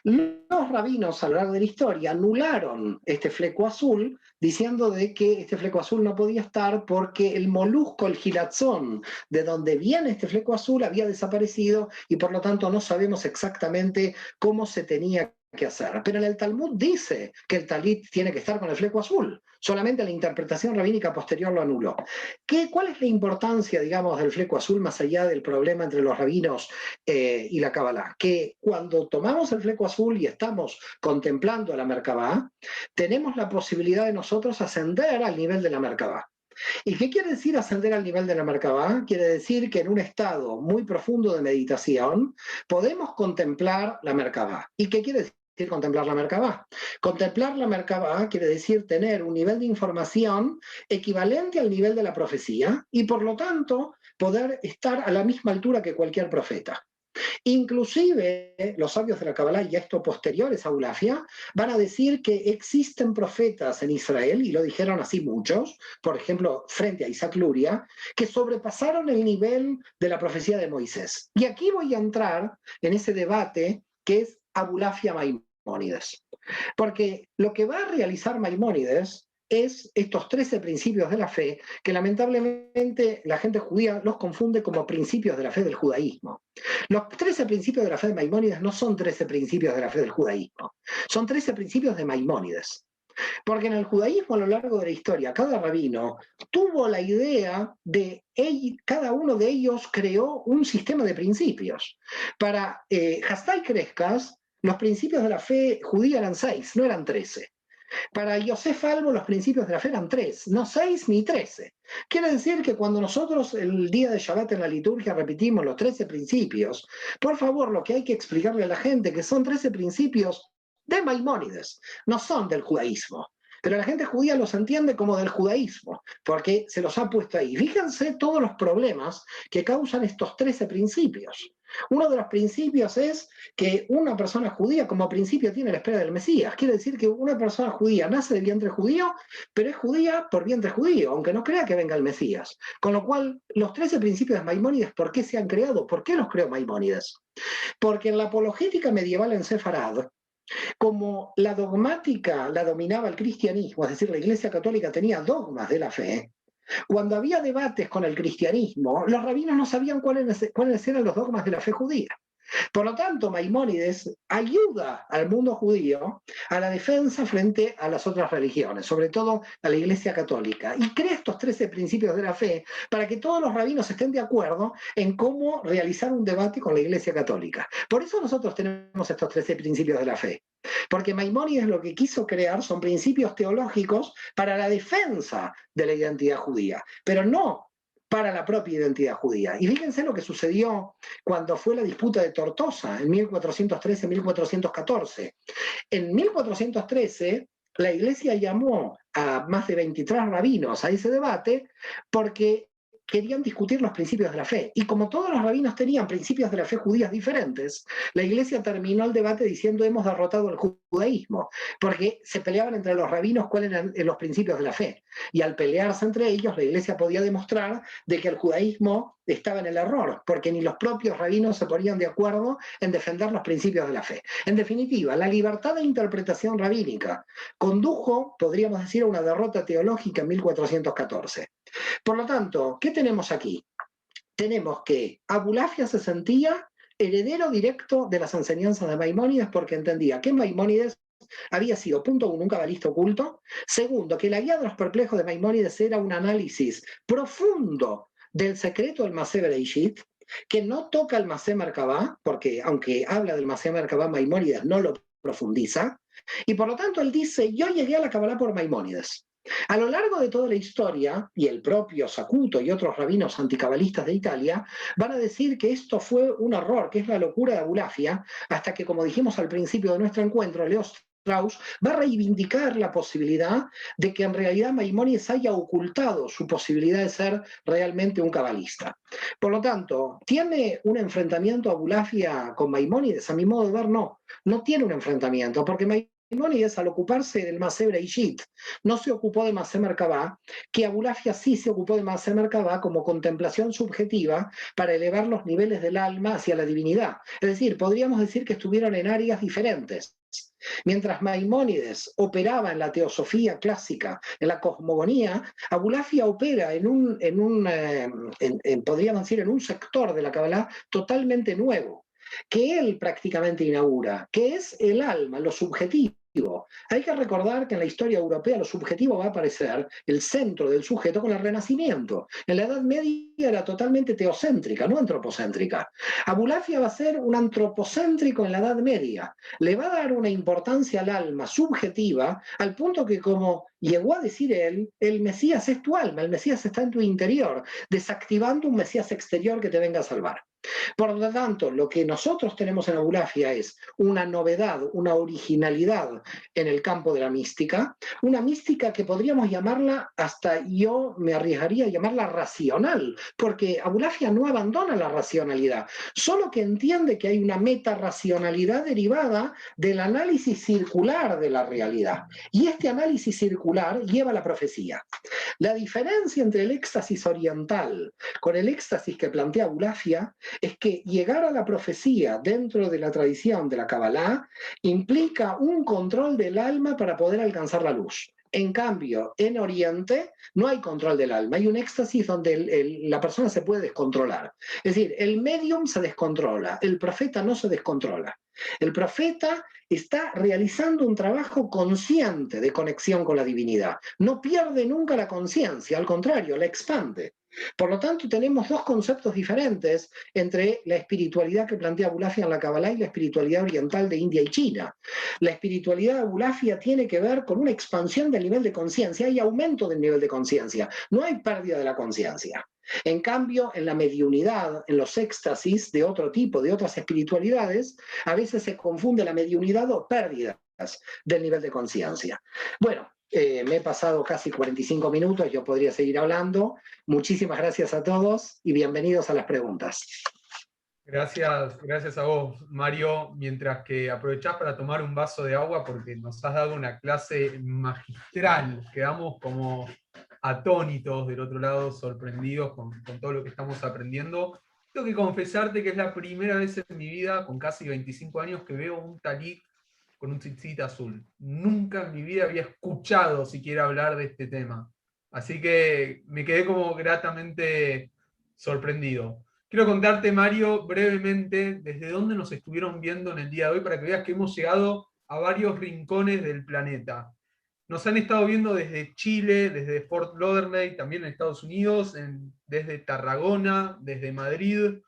Los rabinos a lo largo de la historia anularon este fleco azul diciendo de que este fleco azul no podía estar porque el molusco, el gilatzón, de donde viene este fleco azul había desaparecido y por lo tanto no sabemos exactamente cómo se tenía que hacer. Pero en el Talmud dice que el talit tiene que estar con el fleco azul. Solamente la interpretación rabínica posterior lo anuló. ¿Cuál es la importancia, digamos, del fleco azul más allá del problema entre los rabinos y la Kabbalah? Que cuando tomamos el fleco azul y estamos contemplando a la Merkabá, tenemos la posibilidad de nosotros ascender al nivel de la Merkabá. ¿Y qué quiere decir ascender al nivel de la Merkabá? Quiere decir que en un estado muy profundo de meditación podemos contemplar la Merkabá. ¿Y qué quiere decir contemplar la Merkabá? Contemplar la Merkabá quiere decir tener un nivel de información equivalente al nivel de la profecía y por lo tanto poder estar a la misma altura que cualquier profeta. Inclusive los sabios de la Kabbalah, y esto posteriores a Abulafia, van a decir que existen profetas en Israel, y lo dijeron así muchos, por ejemplo, frente a Isaac Luria, que sobrepasaron el nivel de la profecía de Moisés. Y aquí voy a entrar en ese debate que es Abulafia-Maimónides. Porque lo que va a realizar Maimónides es estos 13 principios de la fe, que lamentablemente la gente judía los confunde como principios de la fe del judaísmo. Los 13 principios de la fe de Maimónides no son 13 principios de la fe del judaísmo, son 13 principios de Maimónides. Porque en el judaísmo a lo largo de la historia, cada rabino tuvo la idea de, cada uno de ellos creó un sistema de principios. Para Hasdai Crescas, los principios de la fe judía eran 6, no eran 13. Para Yosef Albo los principios de la fe eran 3, no 6 ni 13. Quiere decir que cuando nosotros el día de Shabbat en la liturgia repetimos los 13 principios, por favor, lo que hay que explicarle a la gente que son 13 principios de Maimónides, no son del judaísmo. Pero la gente judía los entiende como del judaísmo, porque se los ha puesto ahí. Fíjense todos los problemas que causan estos 13 principios. Uno de los principios es que una persona judía como principio tiene la espera del Mesías. Quiere decir que una persona judía nace de vientre judío, pero es judía por vientre judío, aunque no crea que venga el Mesías. Con lo cual, los 13 principios de Maimónides, ¿por qué se han creado? ¿Por qué los creó Maimónides? Porque en la apologética medieval en Sefarad, como la dogmática la dominaba el cristianismo, es decir, la Iglesia Católica tenía dogmas de la fe, cuando había debates con el cristianismo, los rabinos no sabían cuáles eran los dogmas de la fe judía. Por lo tanto, Maimónides ayuda al mundo judío a la defensa frente a las otras religiones, sobre todo a la Iglesia Católica, y crea estos 13 principios de la fe para que todos los rabinos estén de acuerdo en cómo realizar un debate con la Iglesia Católica. Por eso nosotros tenemos estos 13 principios de la fe, porque Maimónides lo que quiso crear son principios teológicos para la defensa de la identidad judía, pero no para la propia identidad judía. Y fíjense lo que sucedió cuando fue la disputa de Tortosa en 1413-1414. En 1413 la Iglesia llamó a más de 23 rabinos a ese debate porque querían discutir los principios de la fe. Y como todos los rabinos tenían principios de la fe judías diferentes, la Iglesia terminó el debate diciendo hemos derrotado el judaísmo, porque se peleaban entre los rabinos cuáles eran los principios de la fe. Y al pelearse entre ellos, la Iglesia podía demostrar de que el judaísmo estaba en el error, porque ni los propios rabinos se ponían de acuerdo en defender los principios de la fe. En definitiva, la libertad de interpretación rabínica condujo, podríamos decir, a una derrota teológica en 1414. Por lo tanto, ¿qué tenemos aquí? Tenemos que Abulafia se sentía heredero directo de las enseñanzas de Maimónides porque entendía que Maimónides había sido, punto uno, un cabalista oculto. Segundo, que la guía de los perplejos de Maimónides era un análisis profundo del secreto del Masé Bereishit, que no toca el Masé Merkabá, porque aunque habla del Masé Merkabá, Maimónides no lo profundiza, y por lo tanto él dice, yo llegué a la Kabbalah por Maimónides. A lo largo de toda la historia, y el propio Sacuto y otros rabinos anticabalistas de Italia van a decir que esto fue un error, que es la locura de Abulafia, hasta que, como dijimos al principio de nuestro encuentro, Leo Strauss va a reivindicar la posibilidad de que en realidad Maimónides haya ocultado su posibilidad de ser realmente un cabalista. Por lo tanto, ¿tiene un enfrentamiento Abulafia con Maimónides? A mi modo de ver, no tiene un enfrentamiento, porque Maimónides, al ocuparse del Masé Bereishit, no se ocupó de Masé Merkabá, que Abulafia sí se ocupó de Masé Merkabá como contemplación subjetiva para elevar los niveles del alma hacia la divinidad. Es decir, podríamos decir que estuvieron en áreas diferentes. Mientras Maimónides operaba en la teosofía clásica, en la cosmogonía, Abulafia opera podríamos decir, en un sector de la Kabbalah totalmente nuevo, que él prácticamente inaugura, que es el alma, lo subjetivo. Hay que recordar que en la historia europea lo subjetivo va a aparecer el centro del sujeto con el Renacimiento. En la Edad Media era totalmente teocéntrica, no antropocéntrica. Abulafia va a ser un antropocéntrico en la Edad Media. Le va a dar una importancia al alma subjetiva al punto que, como llegó a decir él, el Mesías es tu alma, el Mesías está en tu interior, desactivando un Mesías exterior que te venga a salvar. Por lo tanto, lo que nosotros tenemos en Abulafia es una novedad, una originalidad en el campo de la mística, una mística que podríamos llamarla, hasta yo me arriesgaría a llamarla racional, porque Abulafia no abandona la racionalidad, solo que entiende que hay una metarracionalidad derivada del análisis circular de la realidad. Y este análisis circular lleva a la profecía. La diferencia entre el éxtasis oriental con el éxtasis que plantea Abulafia es que llegar a la profecía dentro de la tradición de la Kabbalah implica un control del alma para poder alcanzar la luz. En cambio, en Oriente no hay control del alma, hay un éxtasis donde la persona se puede descontrolar. Es decir, el medium se descontrola, el profeta no se descontrola. El profeta está realizando un trabajo consciente de conexión con la divinidad. No pierde nunca la conciencia, al contrario, la expande. Por lo tanto, tenemos dos conceptos diferentes entre la espiritualidad que plantea Abulafia en la Kabbalah y la espiritualidad oriental de India y China. La espiritualidad de Abulafia tiene que ver con una expansión del nivel de conciencia, hay aumento del nivel de conciencia, no hay pérdida de la conciencia. En cambio, en la mediunidad, en los éxtasis de otro tipo, de otras espiritualidades, a veces se confunde la mediunidad o pérdidas del nivel de conciencia. Bueno, me he pasado casi 45 minutos, yo podría seguir hablando. Muchísimas gracias a todos y bienvenidos a las preguntas. Gracias a vos, Mario, mientras que aprovechás para tomar un vaso de agua porque nos has dado una clase magistral. Quedamos como atónitos del otro lado, sorprendidos con todo lo que estamos aprendiendo. Tengo que confesarte que es la primera vez en mi vida, con casi 25 años, que veo un talit con un tzitzit azul. Nunca en mi vida había escuchado siquiera hablar de este tema. Así que me quedé como gratamente sorprendido. Quiero contarte, Mario, brevemente desde dónde nos estuvieron viendo en el día de hoy para que veas que hemos llegado a varios rincones del planeta. Nos han estado viendo desde Chile, desde Fort Lauderdale, también en Estados Unidos, desde Tarragona, desde Madrid,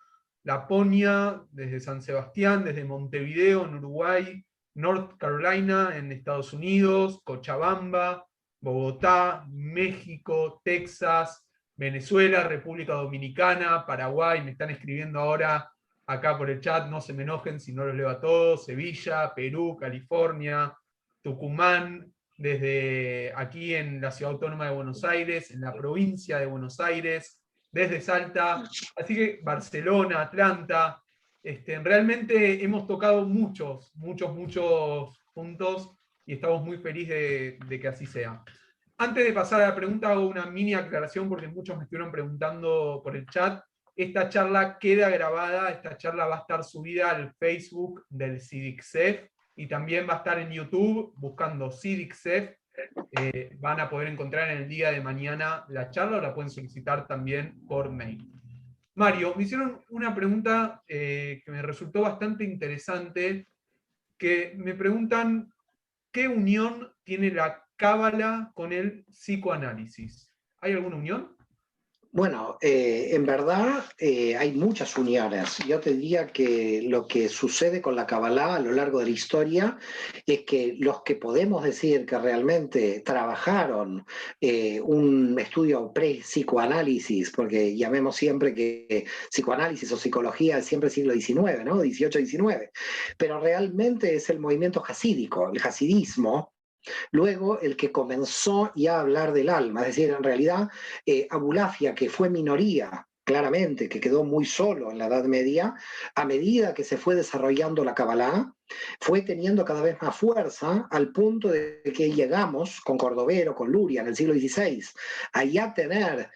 Laponia, desde San Sebastián, desde Montevideo, en Uruguay, North Carolina, en Estados Unidos, Cochabamba, Bogotá, México, Texas, Venezuela, República Dominicana, Paraguay, me están escribiendo ahora acá por el chat, no se me enojen si no los leo a todos, Sevilla, Perú, California, Tucumán, desde aquí en la Ciudad Autónoma de Buenos Aires, en la provincia de Buenos Aires, desde Salta, así que Barcelona, Atlanta, realmente hemos tocado muchos puntos y estamos muy felices de que así sea. Antes de pasar a la pregunta, hago una mini aclaración porque muchos me estuvieron preguntando por el chat. Esta charla queda grabada, esta charla va a estar subida al Facebook del CIDICSEF y también va a estar en YouTube buscando CIDICSEF. Van a poder encontrar en el día de mañana la charla o la pueden solicitar también por mail. Mario, me hicieron una pregunta que me resultó bastante interesante, que me preguntan ¿qué unión tiene la Cábala con el psicoanálisis? ¿Hay alguna unión? Bueno, en verdad hay muchas uniones. Yo te diría que lo que sucede con la Kabbalah a lo largo de la historia es que los que podemos decir que realmente trabajaron un estudio pre-psicoanálisis, porque llamemos siempre que psicoanálisis o psicología es siempre siglo XIX, ¿no? XVIII-XIX, pero realmente es el movimiento hasídico, el hasidismo. Luego, el que comenzó ya a hablar del alma, es decir, en realidad, Abulafia, que fue minoría, claramente, que quedó muy solo en la Edad Media, a medida que se fue desarrollando la Kabbalah, fue teniendo cada vez más fuerza al punto de que llegamos con Cordovero, con Luria, en el siglo XVI, a ya tener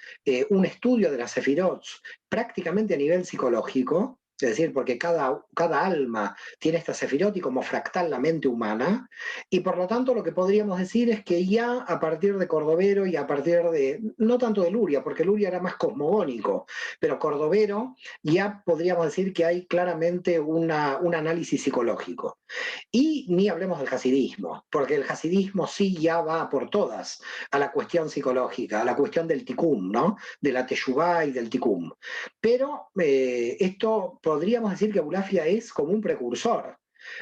un estudio de las Sefirot prácticamente a nivel psicológico. Es decir, porque cada alma tiene esta sefirot y como fractal la mente humana, y por lo tanto lo que podríamos decir es que ya a partir de Cordovero y a partir de, no tanto de Luria, porque Luria era más cosmogónico, pero Cordovero ya podríamos decir que hay claramente un análisis psicológico. Y ni hablemos del hasidismo, porque el hasidismo sí ya va por todas a la cuestión psicológica, a la cuestión del tikkun, ¿no? De la teshuvá y del tikkun. Pero esto podríamos decir que Abulafia es como un precursor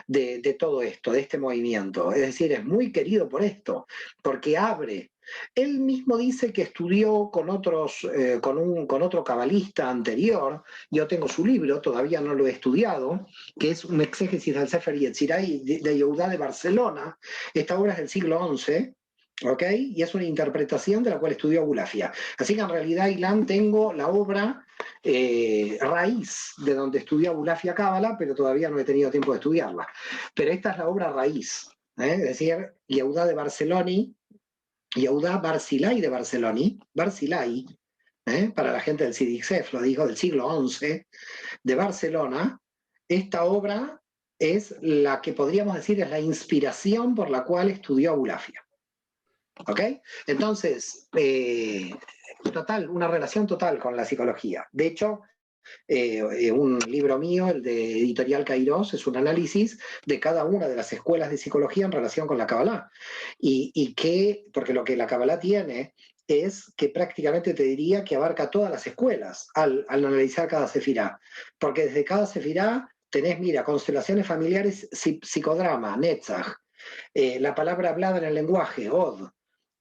de todo esto, de este movimiento. Es decir, es muy querido por esto, porque abre Él mismo dice que estudió con otro cabalista anterior. Yo tengo su libro, todavía no lo he estudiado, que es un exégesis del Sefer Yetzirah de Yehudá de Barcelona. Esta obra es del siglo XI, ¿ok? Y es una interpretación de la cual estudió Abulafia. Así que en realidad, Ilan, tengo la obra raíz de donde estudió Abulafia Cábala, pero todavía no he tenido tiempo de estudiarla. Pero esta es la obra raíz, es decir, Yehudá de Barceloni, Yehudá Barzilai de Barceloni, Barzilai, para la gente del CIDICSEF, lo digo, del siglo XI, de Barcelona. Esta obra es la que podríamos decir es la inspiración por la cual estudió Abulafia. ¿Ok? Entonces, una relación total con la psicología. De hecho, un libro mío, el de Editorial Kairos, es un análisis de cada una de las escuelas de psicología en relación con la Kabbalah. Porque lo que la Kabbalah tiene es que prácticamente te diría que abarca todas las escuelas al analizar cada sefirá. Porque desde cada sefirá tenés, mira, constelaciones familiares, psicodrama, Netzach, la palabra hablada en el lenguaje, Od,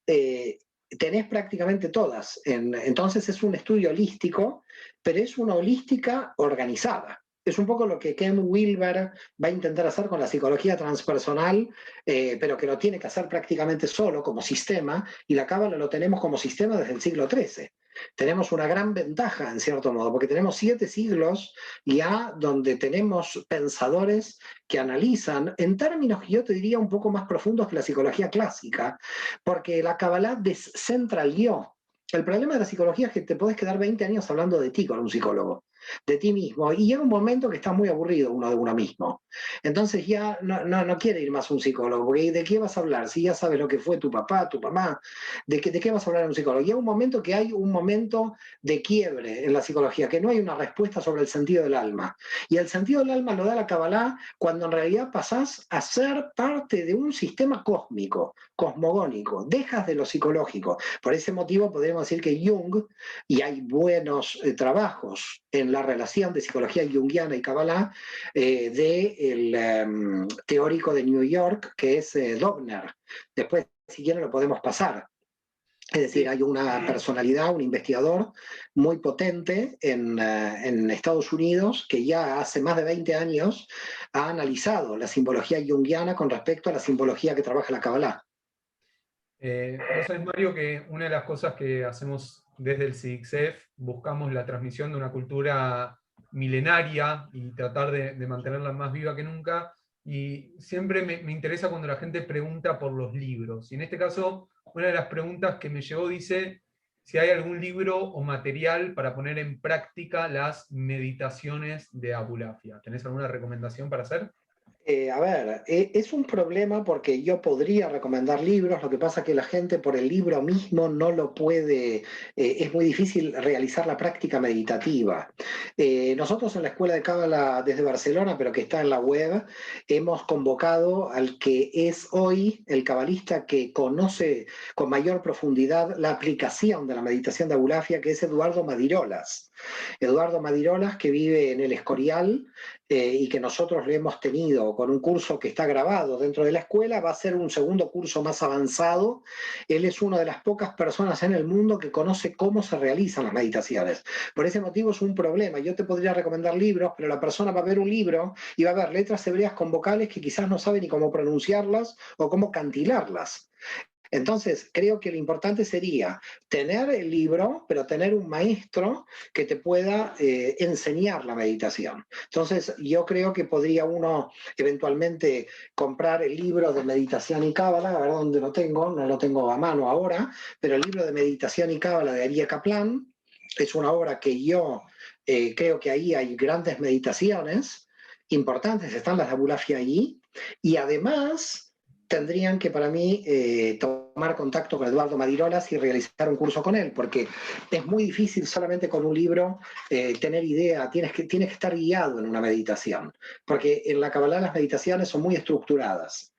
tenés prácticamente todas. Entonces es un estudio holístico, pero es una holística organizada. Es un poco lo que Ken Wilber va a intentar hacer con la psicología transpersonal, pero que lo tiene que hacer prácticamente solo como sistema, y la Cábala lo tenemos como sistema desde el siglo XIII. Tenemos una gran ventaja, en cierto modo, porque tenemos 7 siglos ya donde tenemos pensadores que analizan en términos que yo te diría un poco más profundos que la psicología clásica, porque la Kabbalah descentralizó. El problema de la psicología es que te podés quedar 20 años hablando de ti con un psicólogo, de ti mismo, y llega un momento que estás muy aburrido uno de uno mismo. Entonces ya no quiere ir más un psicólogo, porque ¿de qué vas a hablar? Si ya sabes lo que fue tu papá, tu mamá, ¿de qué vas a hablar en un psicólogo? Llega un momento que hay un momento de quiebre en la psicología, que no hay una respuesta sobre el sentido del alma. Y el sentido del alma lo da la Kabbalah cuando en realidad pasás a ser parte de un sistema cósmico, cosmogónico, dejas de lo psicológico. Por ese motivo podríamos decir que Jung, y hay buenos trabajos en la relación de psicología junguiana y Kabbalah, del teórico de New York, que es Dobner. Después, si quieren, lo podemos pasar. Es decir, hay una personalidad, un investigador muy potente en Estados Unidos que ya hace más de 20 años ha analizado la simbología junguiana con respecto a la simbología que trabaja la Kabbalah. Vos sabés, Mario, que una de las cosas que hacemos desde el CIDICSEF, buscamos la transmisión de una cultura milenaria y tratar de mantenerla más viva que nunca. Y siempre me interesa cuando la gente pregunta por los libros. Y en este caso, una de las preguntas que me llegó dice si hay algún libro o material para poner en práctica las meditaciones de Abulafia. ¿Tenés alguna recomendación para hacer? Es un problema porque yo podría recomendar libros, lo que pasa que la gente por el libro mismo no lo puede, es muy difícil realizar la práctica meditativa. Nosotros en la Escuela de Cábala desde Barcelona, pero que está en la web, hemos convocado al que es hoy el cabalista que conoce con mayor profundidad la aplicación de la meditación de Abulafia, que es Eduardo Madirolas. Eduardo Madirolas, que vive en el Escorial, y que nosotros le hemos tenido con un curso que está grabado dentro de la escuela, va a ser un segundo curso más avanzado. Él es una de las pocas personas en el mundo que conoce cómo se realizan las meditaciones. Por ese motivo es un problema. Yo te podría recomendar libros, pero la persona va a ver un libro y va a ver letras hebreas con vocales que quizás no sabe ni cómo pronunciarlas o cómo cantilarlas. Entonces, creo que lo importante sería tener el libro, pero tener un maestro que te pueda enseñar la meditación. Entonces, yo creo que podría uno eventualmente comprar el libro de Meditación y Cábala, a ver dónde lo tengo, no lo tengo a mano ahora, pero el libro de Meditación y Cábala de Aryeh Kaplan es una obra que yo creo que ahí hay grandes meditaciones importantes, están las de Abulafia allí, y además tendrían que para mí tomar contacto con Eduardo Madirolas y realizar un curso con él, porque es muy difícil solamente con un libro tener idea, tienes que estar guiado en una meditación, porque en la Kabbalah las meditaciones son muy estructuradas.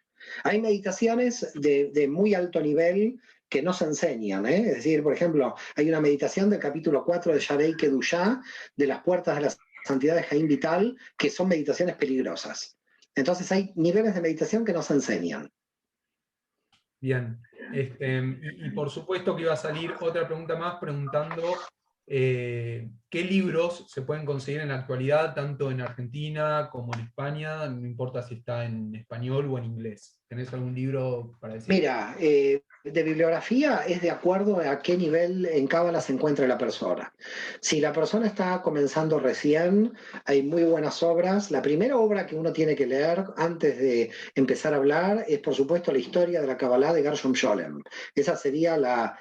Hay meditaciones de muy alto nivel que no se enseñan, es decir, por ejemplo, hay una meditación del capítulo 4 de Sharei Kedushá, de las puertas de la santidad de Jaim Vital, que son meditaciones peligrosas. Entonces hay niveles de meditación que no se enseñan. Bien. Y por supuesto que iba a salir otra pregunta más preguntando qué libros se pueden conseguir en la actualidad, tanto en Argentina como en España, no importa si está en español o en inglés. ¿Tenés algún libro para decir? Mira, de bibliografía es de acuerdo a qué nivel en Cábala se encuentra la persona. Si la persona está comenzando recién, hay muy buenas obras. La primera obra que uno tiene que leer antes de empezar a hablar es, por supuesto, la historia de la Kabbalah de Gershom Scholem. Esa sería la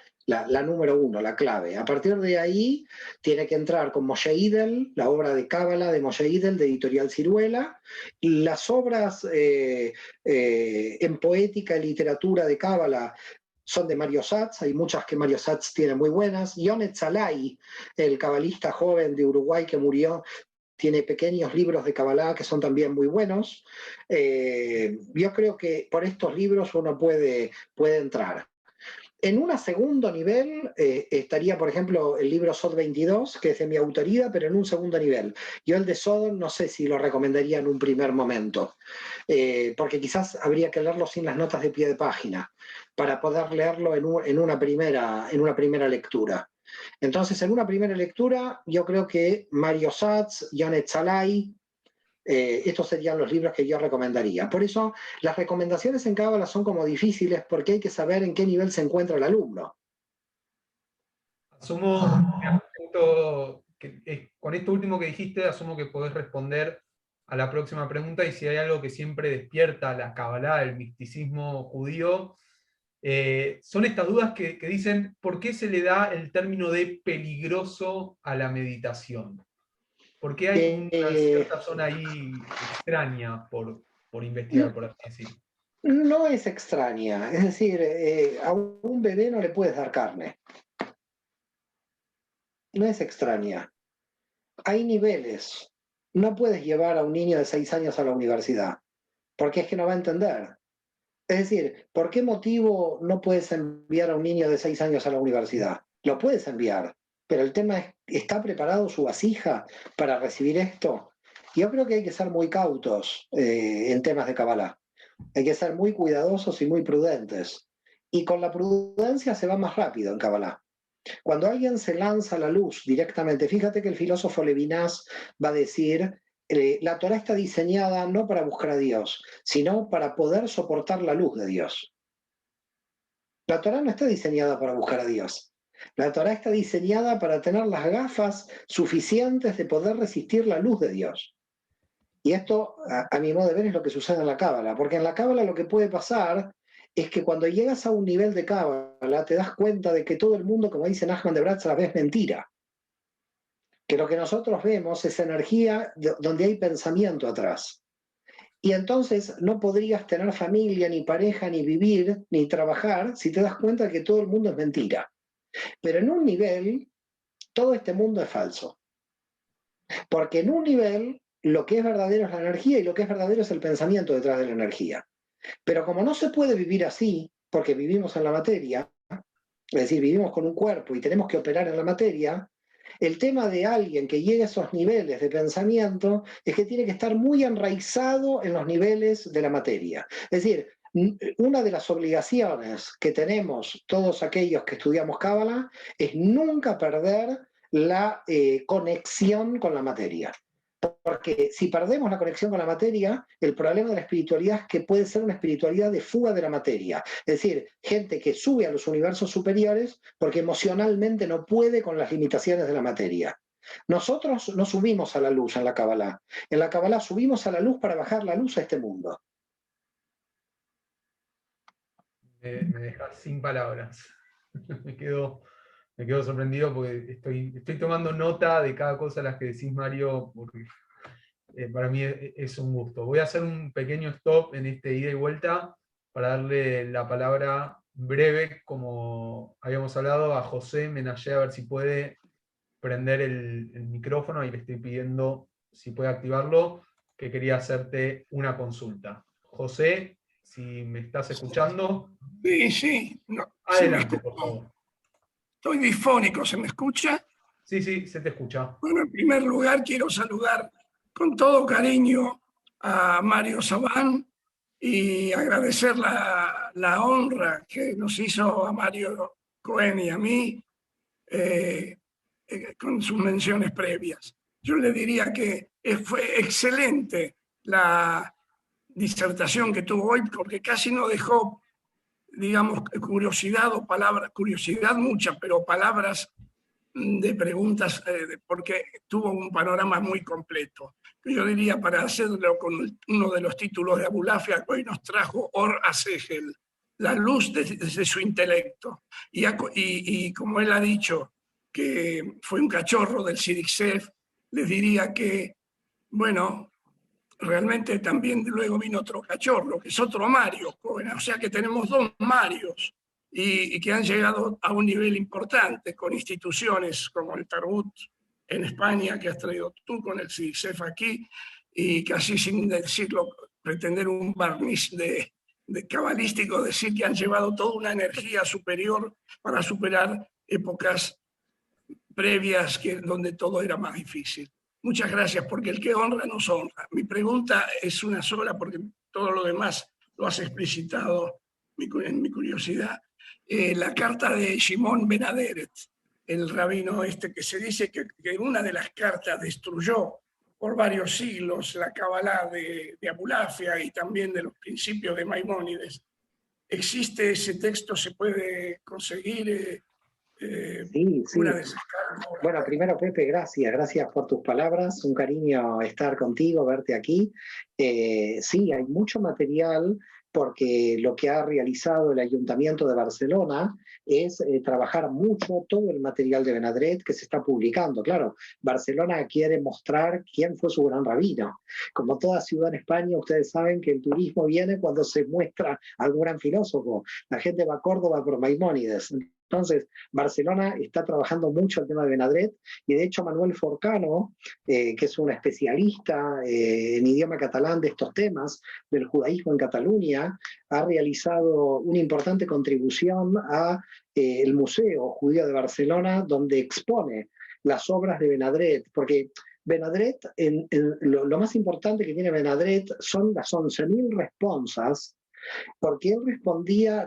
número uno, la clave. A partir de ahí tiene que entrar con Moshe Idel, la obra de Cábala de Moshe Idel, de Editorial Ciruela, y las obras en poética y literatura de Cábala son de Mario Satz, hay muchas que Mario Satz tiene muy buenas. Yonet Salai, el cabalista joven de Uruguay que murió, tiene pequeños libros de Kabbalah que son también muy buenos. Yo creo que por estos libros uno puede entrar. En un segundo nivel estaría, por ejemplo, el libro Sod 22, que es de mi autoría, pero en un segundo nivel. Yo el de Sodom no sé si lo recomendaría en un primer momento, porque quizás habría que leerlo sin las notas de pie de página, para poder leerlo en una primera lectura. Entonces, en una primera lectura, yo creo que Mario Satz, Yonet Salai, estos serían los libros que yo recomendaría. Por eso, las recomendaciones en Cábala son como difíciles porque hay que saber en qué nivel se encuentra el alumno. Asumo, con esto último que dijiste, asumo que podés responder a la próxima pregunta, y si hay algo que siempre despierta la Kabbalah, el misticismo judío, son estas dudas que dicen, ¿por qué se le da el término de peligroso a la meditación? ¿Por qué hay una cierta zona ahí extraña por investigar, por así decirlo? No es extraña, es decir, a un bebé no le puedes dar carne. No es extraña. Hay niveles. No puedes llevar a un niño de 6 años a la universidad, porque es que no va a entender. Es decir, ¿por qué motivo no puedes enviar a un niño de 6 años a la universidad? Lo puedes enviar, pero el tema es, ¿está preparado su vasija para recibir esto? Yo creo que hay que ser muy cautos en temas de Kabbalah. Hay que ser muy cuidadosos y muy prudentes. Y con la prudencia se va más rápido en Kabbalah. Cuando alguien se lanza a la luz directamente, fíjate que el filósofo Levinas va a decir, la Torah está diseñada no para buscar a Dios, sino para poder soportar la luz de Dios. La Torah no está diseñada para buscar a Dios. La Torah está diseñada para tener las gafas suficientes de poder resistir la luz de Dios. Y esto, a mi modo de ver, es lo que sucede en la Cábala, porque en la Cábala lo que puede pasar es que cuando llegas a un nivel de Cábala te das cuenta de que todo el mundo, como dice Nachman de Bratslav, es mentira. Que lo que nosotros vemos es energía donde hay pensamiento atrás. Y entonces no podrías tener familia, ni pareja, ni vivir, ni trabajar, si te das cuenta de que todo el mundo es mentira. Pero en un nivel, todo este mundo es falso. Porque en un nivel, lo que es verdadero es la energía y lo que es verdadero es el pensamiento detrás de la energía. Pero como no se puede vivir así, porque vivimos en la materia, es decir, vivimos con un cuerpo y tenemos que operar en la materia, el tema de alguien que llegue a esos niveles de pensamiento es que tiene que estar muy enraizado en los niveles de la materia. Es decir, una de las obligaciones que tenemos todos aquellos que estudiamos Cábala es nunca perder la conexión con la materia. Porque si perdemos la conexión con la materia, el problema de la espiritualidad es que puede ser una espiritualidad de fuga de la materia. Es decir, gente que sube a los universos superiores porque emocionalmente no puede con las limitaciones de la materia. Nosotros no subimos a la luz en la Kabbalah. En la Kabbalah subimos a la luz para bajar la luz a este mundo. Me dejas sin palabras. me quedo sorprendido porque estoy tomando nota de cada cosa de las que decís, Mario, porque para mí es un gusto. Voy a hacer un pequeño stop en este ida y vuelta para darle la palabra breve, como habíamos hablado, a José Menayé, a ver si puede prender el micrófono, y le estoy pidiendo si puede activarlo, que quería hacerte una consulta. José, si me estás escuchando. Sí. No, adelante, por favor. Estoy difónico, ¿se me escucha? Sí, se te escucha. Bueno, en primer lugar quiero saludar con todo cariño a Mario Sabán, y agradecer la honra que nos hizo a Mario Cohen y a mí con sus menciones previas. Yo le diría que fue excelente la disertación que tuvo hoy, porque casi no dejó, digamos, curiosidad o palabras, curiosidad mucha, pero palabras de preguntas, porque tuvo un panorama muy completo. Yo diría, para hacerlo con uno de los títulos de Abulafia, que hoy nos trajo Or Asegel, la luz de su intelecto. Y como él ha dicho, que fue un cachorro del CIDICSEF, les diría que, bueno, realmente también luego vino otro cachorro, que es otro Mario Cohen, o sea que tenemos dos Marios y que han llegado a un nivel importante con instituciones como el Tarbut en España, que has traído tú con el CIDICSEF aquí, y casi sin decirlo, pretender un barniz de cabalístico, decir que han llevado toda una energía superior para superar épocas previas donde todo era más difícil. Muchas gracias, porque el que honra nos honra. Mi pregunta es una sola, porque todo lo demás lo has explicitado en mi curiosidad. La carta de Shimon Ben Aderet, el rabino que se dice que una de las cartas destruyó por varios siglos la Kabbalah de Abulafia y también de los principios de Maimónides. ¿Existe ese texto? ¿Se puede conseguir? Sí, sí. Una de esas cartas. Bueno, primero, Pepe, gracias por tus palabras, un cariño estar contigo, verte aquí. Sí, hay mucho material porque lo que ha realizado el Ayuntamiento de Barcelona es trabajar mucho todo el material de Benadret que se está publicando. Claro, Barcelona quiere mostrar quién fue su gran rabino. Como toda ciudad en España, ustedes saben que el turismo viene cuando se muestra algún gran filósofo. La gente va a Córdoba por Maimónides. Entonces, Barcelona está trabajando mucho el tema de Benadret y de hecho Manuel Forcano, que es un especialista en idioma catalán de estos temas, del judaísmo en Cataluña, ha realizado una importante contribución a el Museo Judío de Barcelona, donde expone las obras de Benadret, porque Benadret, lo más importante que tiene Benadret son las 11.000 responsas, porque él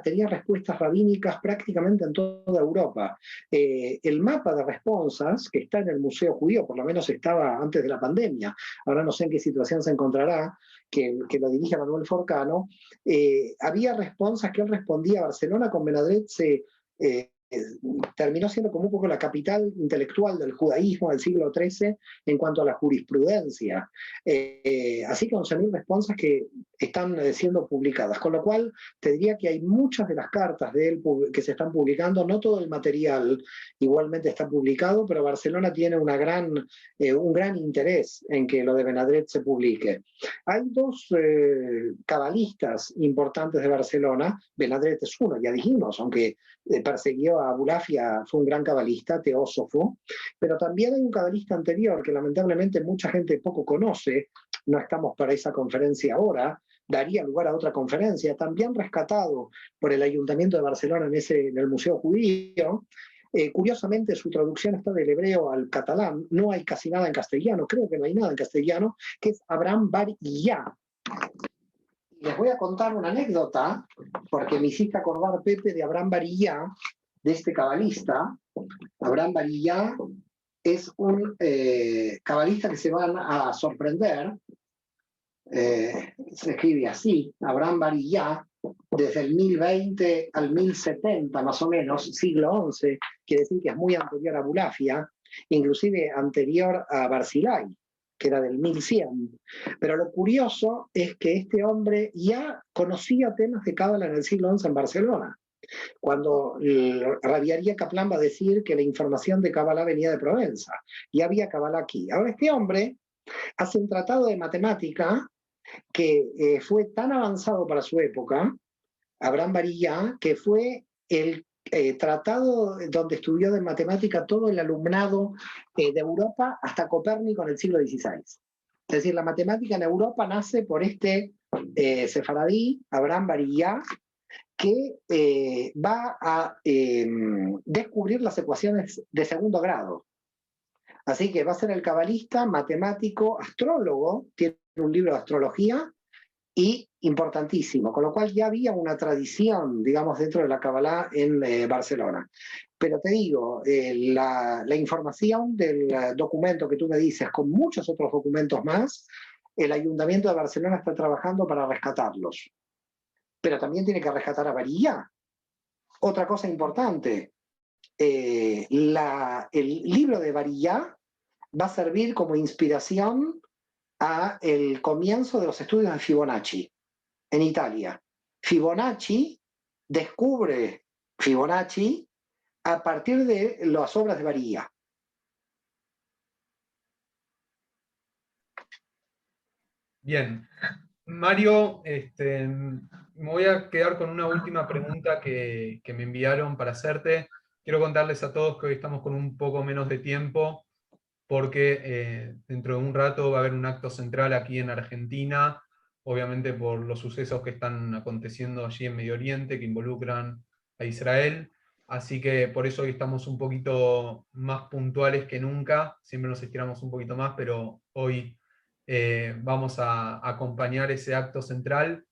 tenía respuestas rabínicas prácticamente en toda Europa. El mapa de responsas, que está en el Museo Judío, por lo menos estaba antes de la pandemia, ahora no sé en qué situación se encontrará, que lo dirige Manuel Forcano, había responsas que él respondía a Barcelona con Benadret, terminó siendo como un poco la capital intelectual del judaísmo del siglo XIII en cuanto a la jurisprudencia. Así que 11.000 responsas que están siendo publicadas, con lo cual te diría que hay muchas de las cartas de él que se están publicando, no todo el material igualmente está publicado, pero Barcelona tiene un gran interés en que lo de Benadret se publique. Hay dos cabalistas importantes de Barcelona, Benadret es uno, ya dijimos, aunque persiguió a Abulafia, fue un gran cabalista, teósofo, pero también hay un cabalista anterior que lamentablemente mucha gente poco conoce, no estamos para esa conferencia ahora, daría lugar a otra conferencia, también rescatado por el Ayuntamiento de Barcelona en el Museo Judío. Curiosamente su traducción está del hebreo al catalán, no hay casi nada en castellano, creo que no hay nada en castellano, que es Abraham Bar Iyá. Les voy a contar una anécdota, porque me hiciste acordar, Pepe, de Abraham Bar Iyá, de este cabalista. Abraham Bar Iyá es un cabalista que se van a sorprender. Se escribe así, Abraham Bar Iyá, desde el 1020 al 1070 más o menos, siglo XI, quiere decir que es muy anterior a Abulafia, inclusive anterior a Barzilai, que era del 1100. Pero lo curioso es que este hombre ya conocía temas de Cábala en el siglo XI en Barcelona, cuando Rabbi Aryeh Kaplan va a decir que la información de Cábala venía de Provenza, y había Cábala aquí. Ahora este hombre hace un tratado de matemática que fue tan avanzado para su época, Abraham Bar Iyá, que fue el tratado donde estudió de matemática todo el alumnado de Europa hasta Copérnico en el siglo XVI. Es decir, la matemática en Europa nace por este sefaradí, Abraham Bar Iyá, que va a descubrir las ecuaciones de segundo grado. Así que va a ser el cabalista, matemático, astrólogo, tiene un libro de astrología, Y importantísimo, con lo cual ya había una tradición, digamos, dentro de la Kabbalah en Barcelona. Pero te digo, la información del documento que tú me dices, con muchos otros documentos más, el Ayuntamiento de Barcelona está trabajando para rescatarlos. Pero también tiene que rescatar a Varilla. Otra cosa importante, el libro de Varilla va a servir como inspiración a el comienzo de los estudios de Fibonacci en Italia. Fibonacci descubre Fibonacci a partir de las obras de Varilla. Bien. Mario, me voy a quedar con una última pregunta que me enviaron para hacerte. Quiero contarles a todos que hoy estamos con un poco menos de tiempo, porque dentro de un rato va a haber un acto central aquí en Argentina, obviamente por los sucesos que están aconteciendo allí en Medio Oriente, que involucran a Israel. Así que por eso hoy estamos un poquito más puntuales que nunca. Siempre nos estiramos un poquito más, pero hoy vamos a acompañar ese acto central.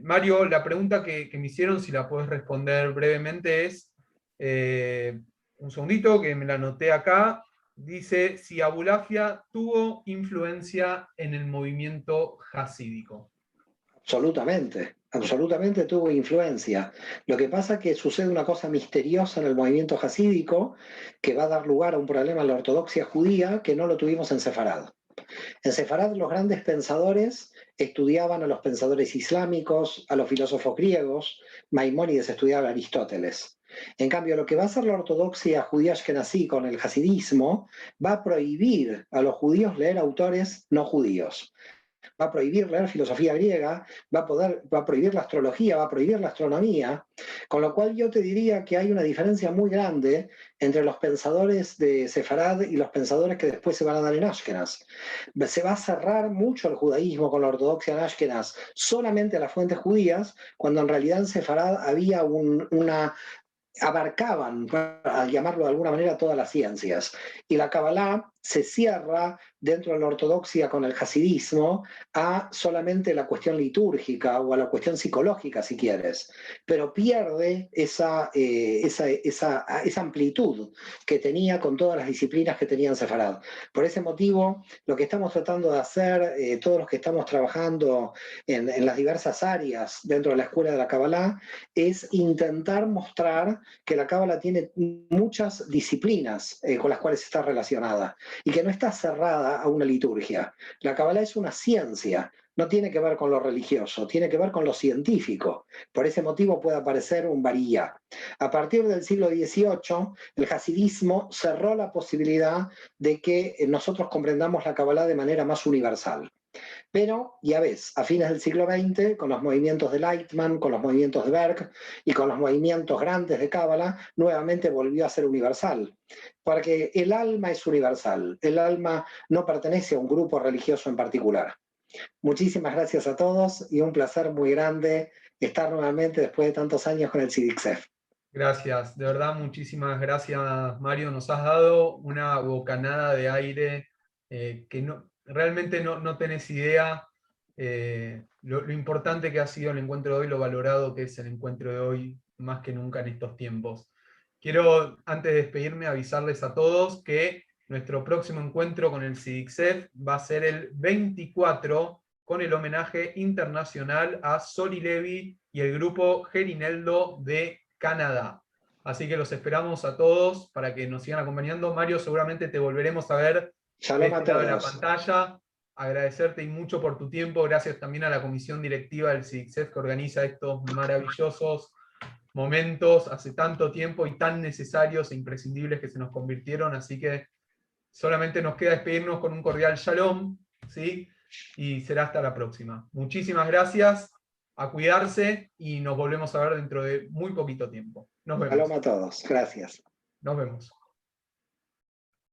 Mario, la pregunta que me hicieron, si la puedes responder brevemente, es, un segundito que me la anoté acá, dice si Abulafia tuvo influencia en el movimiento hasídico. Absolutamente, absolutamente tuvo influencia. Lo que pasa es que sucede una cosa misteriosa en el movimiento hasídico que va a dar lugar a un problema en la ortodoxia judía que no lo tuvimos en Sefarad. En Sefarad los grandes pensadores estudiaban a los pensadores islámicos, a los filósofos griegos, Maimónides estudiaba a Aristóteles. En cambio, lo que va a hacer la ortodoxia judía ashkenazí con el hasidismo va a prohibir a los judíos leer autores no judíos. Va a prohibir leer filosofía griega, va a prohibir la astrología, va a prohibir la astronomía, con lo cual yo te diría que hay una diferencia muy grande entre los pensadores de Sefarad y los pensadores que después se van a dar en Ashkenaz. Se va a cerrar mucho el judaísmo con la ortodoxia en Ashkenaz solamente a las fuentes judías, cuando en realidad en Sefarad había abarcaban, al llamarlo de alguna manera, todas las ciencias. Y la Kabbalah se cierra dentro de la ortodoxia con el hasidismo a solamente la cuestión litúrgica o a la cuestión psicológica, si quieres, pero pierde esa amplitud que tenía con todas las disciplinas que tenía en Sefarad. Por ese motivo, lo que estamos tratando de hacer, todos los que estamos trabajando en las diversas áreas dentro de la escuela de la Kabbalah, es intentar mostrar que la Cábala tiene muchas disciplinas con las cuales está relacionada y que no está cerrada a una liturgia. La Cábala es una ciencia, no tiene que ver con lo religioso, tiene que ver con lo científico. Por ese motivo puede aparecer un Varilla. A partir del siglo XVIII, el hasidismo cerró la posibilidad de que nosotros comprendamos la Cábala de manera más universal. Pero, ya ves, a fines del siglo XX, con los movimientos de Lightman, con los movimientos de Berg y con los movimientos grandes de Cábala, nuevamente volvió a ser universal. Porque el alma es universal, el alma no pertenece a un grupo religioso en particular. Muchísimas gracias a todos y un placer muy grande estar nuevamente después de tantos años con el CIDICSEF. Gracias, de verdad, muchísimas gracias, Mario. Nos has dado una bocanada de aire que realmente no tenés idea lo importante que ha sido el encuentro de hoy, lo valorado que es el encuentro de hoy, más que nunca en estos tiempos. Quiero, antes de despedirme, avisarles a todos que nuestro próximo encuentro con el CIDICSEF va a ser el 24, con el homenaje internacional a Soli Levi y el grupo Gerineldo de Canadá. Así que los esperamos a todos para que nos sigan acompañando. Mario, seguramente te volveremos a ver Shalom a todos. en la pantalla. Agradecerte y mucho por tu tiempo. Gracias también a la comisión directiva del CIDICSEF que organiza estos maravillosos momentos hace tanto tiempo y tan necesarios e imprescindibles que se nos convirtieron. Así que solamente nos queda despedirnos con un cordial shalom, ¿sí? Y será hasta la próxima. Muchísimas gracias, a cuidarse y nos volvemos a ver dentro de muy poquito tiempo. Nos vemos. Shalom a todos. Gracias. Nos vemos.